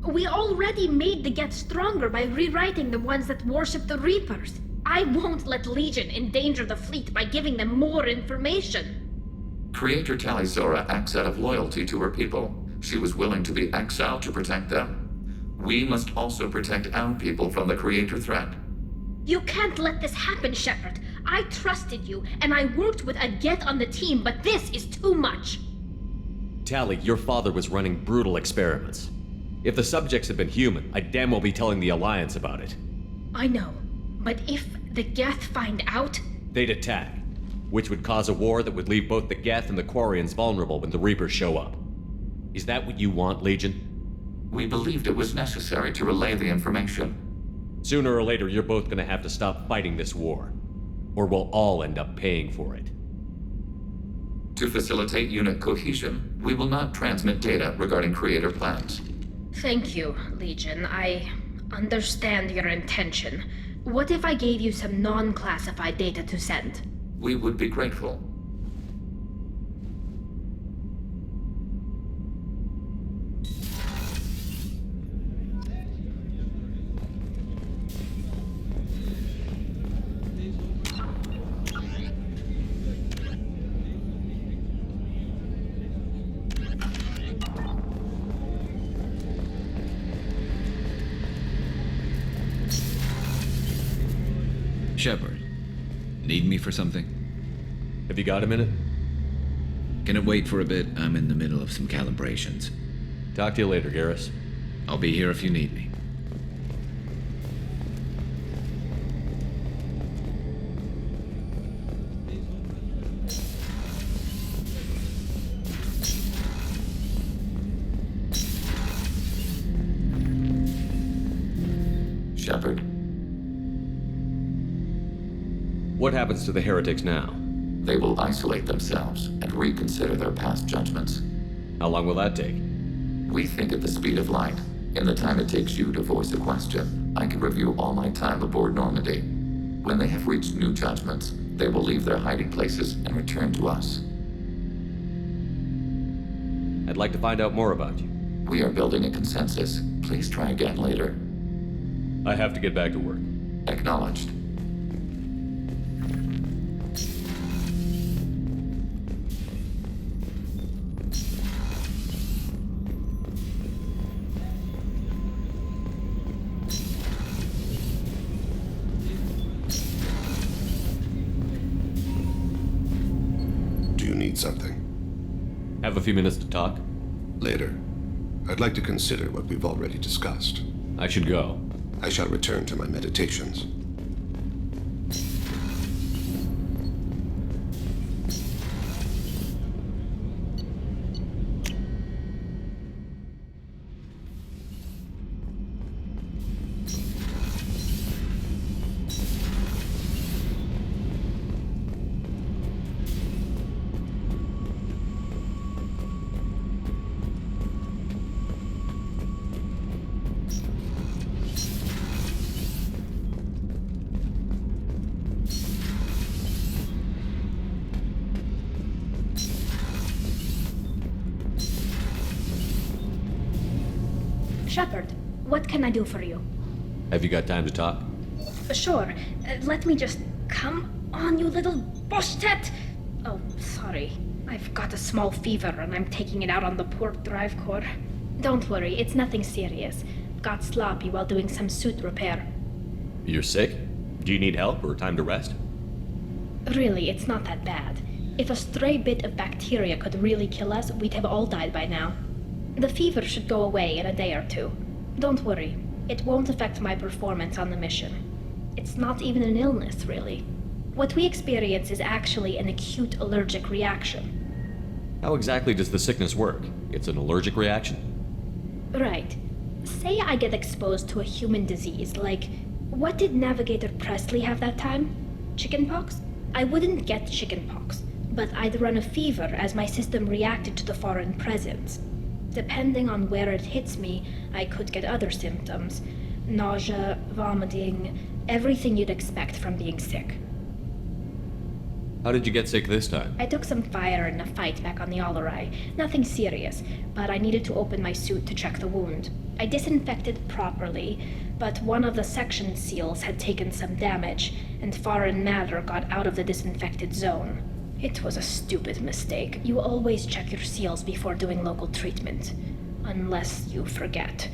S11: We already made the Geth stronger by rewriting the ones that worship the Reapers. I won't let Legion endanger the fleet by giving them more information.
S12: Creator Talizora acts out of loyalty to her people. She was willing to be exiled to protect them. We must also protect our people from the Creator threat.
S11: You can't let this happen, Shepard. I trusted you, and I worked with a Geth on the team, but this is too much.
S22: Tali, your father was running brutal experiments. If the subjects had been human, I'd damn well be telling the Alliance about it.
S11: I know, but if the Geth find out...
S22: They'd attack, which would cause a war that would leave both the Geth and the Quarians vulnerable when the Reapers show up. Is that what you want, Legion?
S12: We believed it was necessary to relay the information.
S22: Sooner or later, you're both gonna have to stop fighting this war, or we'll all end up paying for it.
S12: To facilitate unit cohesion, we will not transmit data regarding Creator plans.
S11: Thank you, Legion. I understand your intention. What if I gave you some non-classified data to send?
S12: We would be grateful.
S10: Shepard, need me for something?
S22: Have you got a minute?
S10: Can it wait for a bit? I'm in the middle of some calibrations.
S22: Talk to you later, Garrus.
S10: I'll be here if you need me.
S12: Shepard.
S22: What happens to the heretics now?
S12: They will isolate themselves and reconsider their past judgments.
S22: How long will that take?
S12: We think at the speed of light. In the time it takes you to voice a question, I can review all my time aboard Normandy. When they have reached new judgments, they will leave their hiding places and return to us.
S22: I'd like to find out more about you.
S12: We are building a consensus. Please try again later.
S22: I have to get back to work.
S12: Acknowledged.
S8: Do you need something?
S22: Have a few minutes to talk?
S8: Later. I'd like to consider what we've already discussed.
S22: I should go.
S8: I shall return to my meditations.
S11: Shepard, what can I do for you?
S22: Have you got time to talk?
S11: Sure. Let me just... Come on, you little bushtet! Oh, sorry. I've got a small fever and I'm taking it out on the port drive core. Don't worry, it's nothing serious. Got sloppy while doing some suit repair.
S22: You're sick? Do you need help or time to rest?
S11: Really, it's not that bad. If a stray bit of bacteria could really kill us, we'd have all died by now. The fever should go away in a day or two. Don't worry, it won't affect my performance on the mission. It's not even an illness, really. What we experience is actually an acute allergic reaction.
S22: How exactly does the sickness work? It's an allergic reaction?
S11: Right. Say I get exposed to a human disease, like... What did Navigator Presley have that time? Chickenpox? I wouldn't get chickenpox, but I'd run a fever as my system reacted to the foreign presence. Depending on where it hits me, I could get other symptoms. Nausea, vomiting, everything you'd expect from being sick.
S22: How did you get sick this time?
S11: I took some fire in a fight back on the Allerai. Nothing serious, but I needed to open my suit to check the wound. I disinfected properly, but one of the section seals had taken some damage, and foreign matter got out of the disinfected zone. It was a stupid mistake. You always check your seals before doing local treatment. Unless you forget.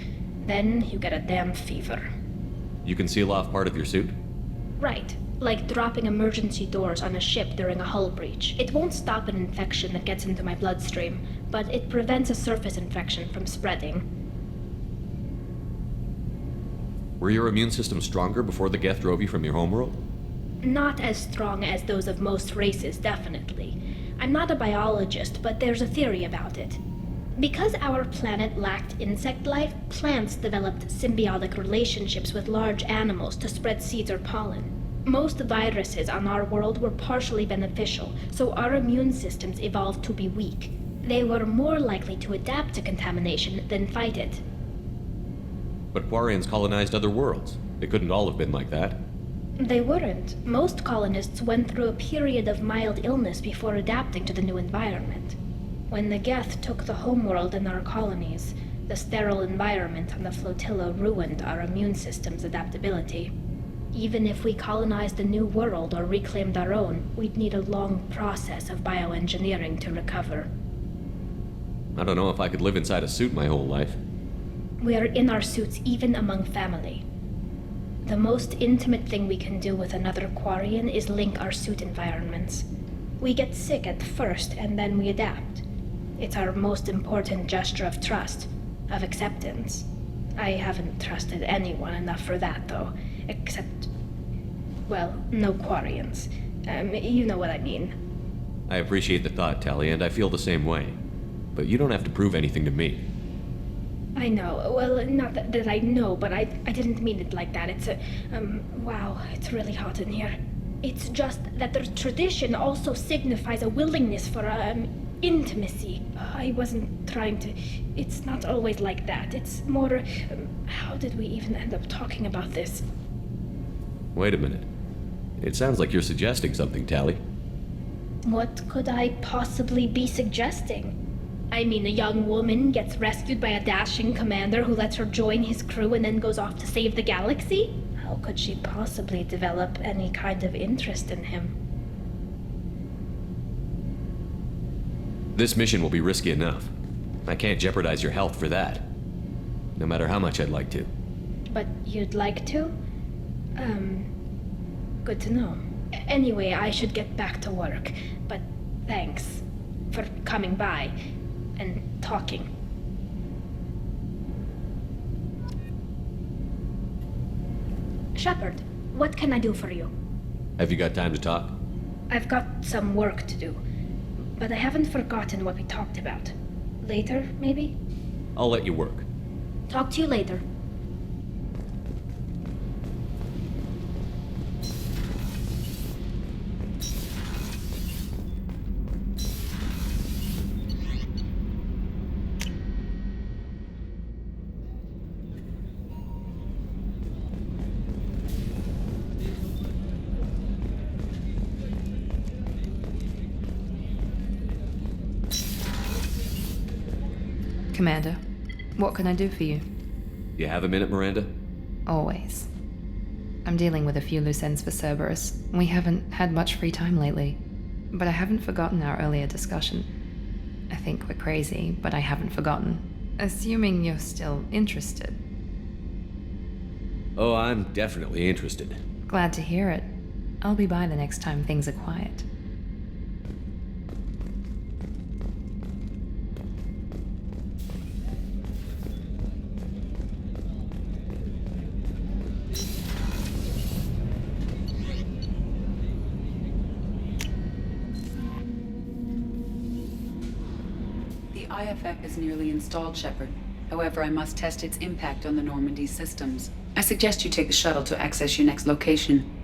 S11: Then you get a damn fever.
S22: You can seal off part of your suit?
S11: Right. Like dropping emergency doors on a ship during a hull breach. It won't stop an infection that gets into my bloodstream, but it prevents a surface infection from spreading.
S22: Were your immune system stronger before the Geth drove you from your homeworld?
S11: Not as strong as those of most races, definitely. I'm not a biologist, but there's a theory about it. Because our planet lacked insect life, plants developed symbiotic relationships with large animals to spread seeds or pollen. Most viruses on our world were partially beneficial, so our immune systems evolved to be weak. They were more likely to adapt to contamination than fight it.
S22: But Quarians colonized other worlds. They couldn't all have been like that.
S11: They weren't. Most colonists went through a period of mild illness before adapting to the new environment. When the Geth took the homeworld and our colonies, the sterile environment on the flotilla ruined our immune system's adaptability. Even if we colonized a new world or reclaimed our own, we'd need a long process of bioengineering to recover.
S22: I don't know if I could live inside a suit my whole life.
S11: We are in our suits even among family. The most intimate thing we can do with another Quarian is link our suit environments. We get sick at first and then we adapt. It's our most important gesture of trust, of acceptance. I haven't trusted anyone enough for that, though. Except, well, no Quarians. You know what I mean.
S22: I appreciate the thought, Tali, and I feel the same way. But you don't have to prove anything to me.
S11: I know. Well, not that I know, but I didn't mean it like that. It's wow, it's really hot in here. It's just that the tradition also signifies a willingness for, intimacy. I wasn't trying to... It's not always like that. It's more... how did we even end up talking about this?
S22: Wait a minute. It sounds like you're suggesting something, Tali.
S11: What could I possibly be suggesting? I mean, a young woman gets rescued by a dashing commander who lets her join his crew and then goes off to save the galaxy? How could she possibly develop any kind of interest in him?
S22: This mission will be risky enough. I can't jeopardize your health for that. No matter how much I'd like to.
S11: But you'd like to? Good to know. Anyway, I should get back to work. But thanks for coming by and talking. Shepard, what can I do for you?
S22: Have you got time to talk?
S11: I've got some work to do, but I haven't forgotten what we talked about. Later, maybe?
S22: I'll let you work.
S11: Talk to you later.
S17: Commander, what can I do for you?
S22: You have a minute, Miranda?
S17: Always. I'm dealing with a few loose ends for Cerberus. We haven't had much free time lately. But I haven't forgotten our earlier discussion. I think we're crazy, but I haven't forgotten. Assuming you're still interested.
S22: Oh, I'm definitely interested.
S17: Glad to hear it. I'll be by the next time things are quiet.
S4: The IFF is nearly installed, Shepard. However, I must test its impact on the Normandy systems. I suggest you take the shuttle to access your next location.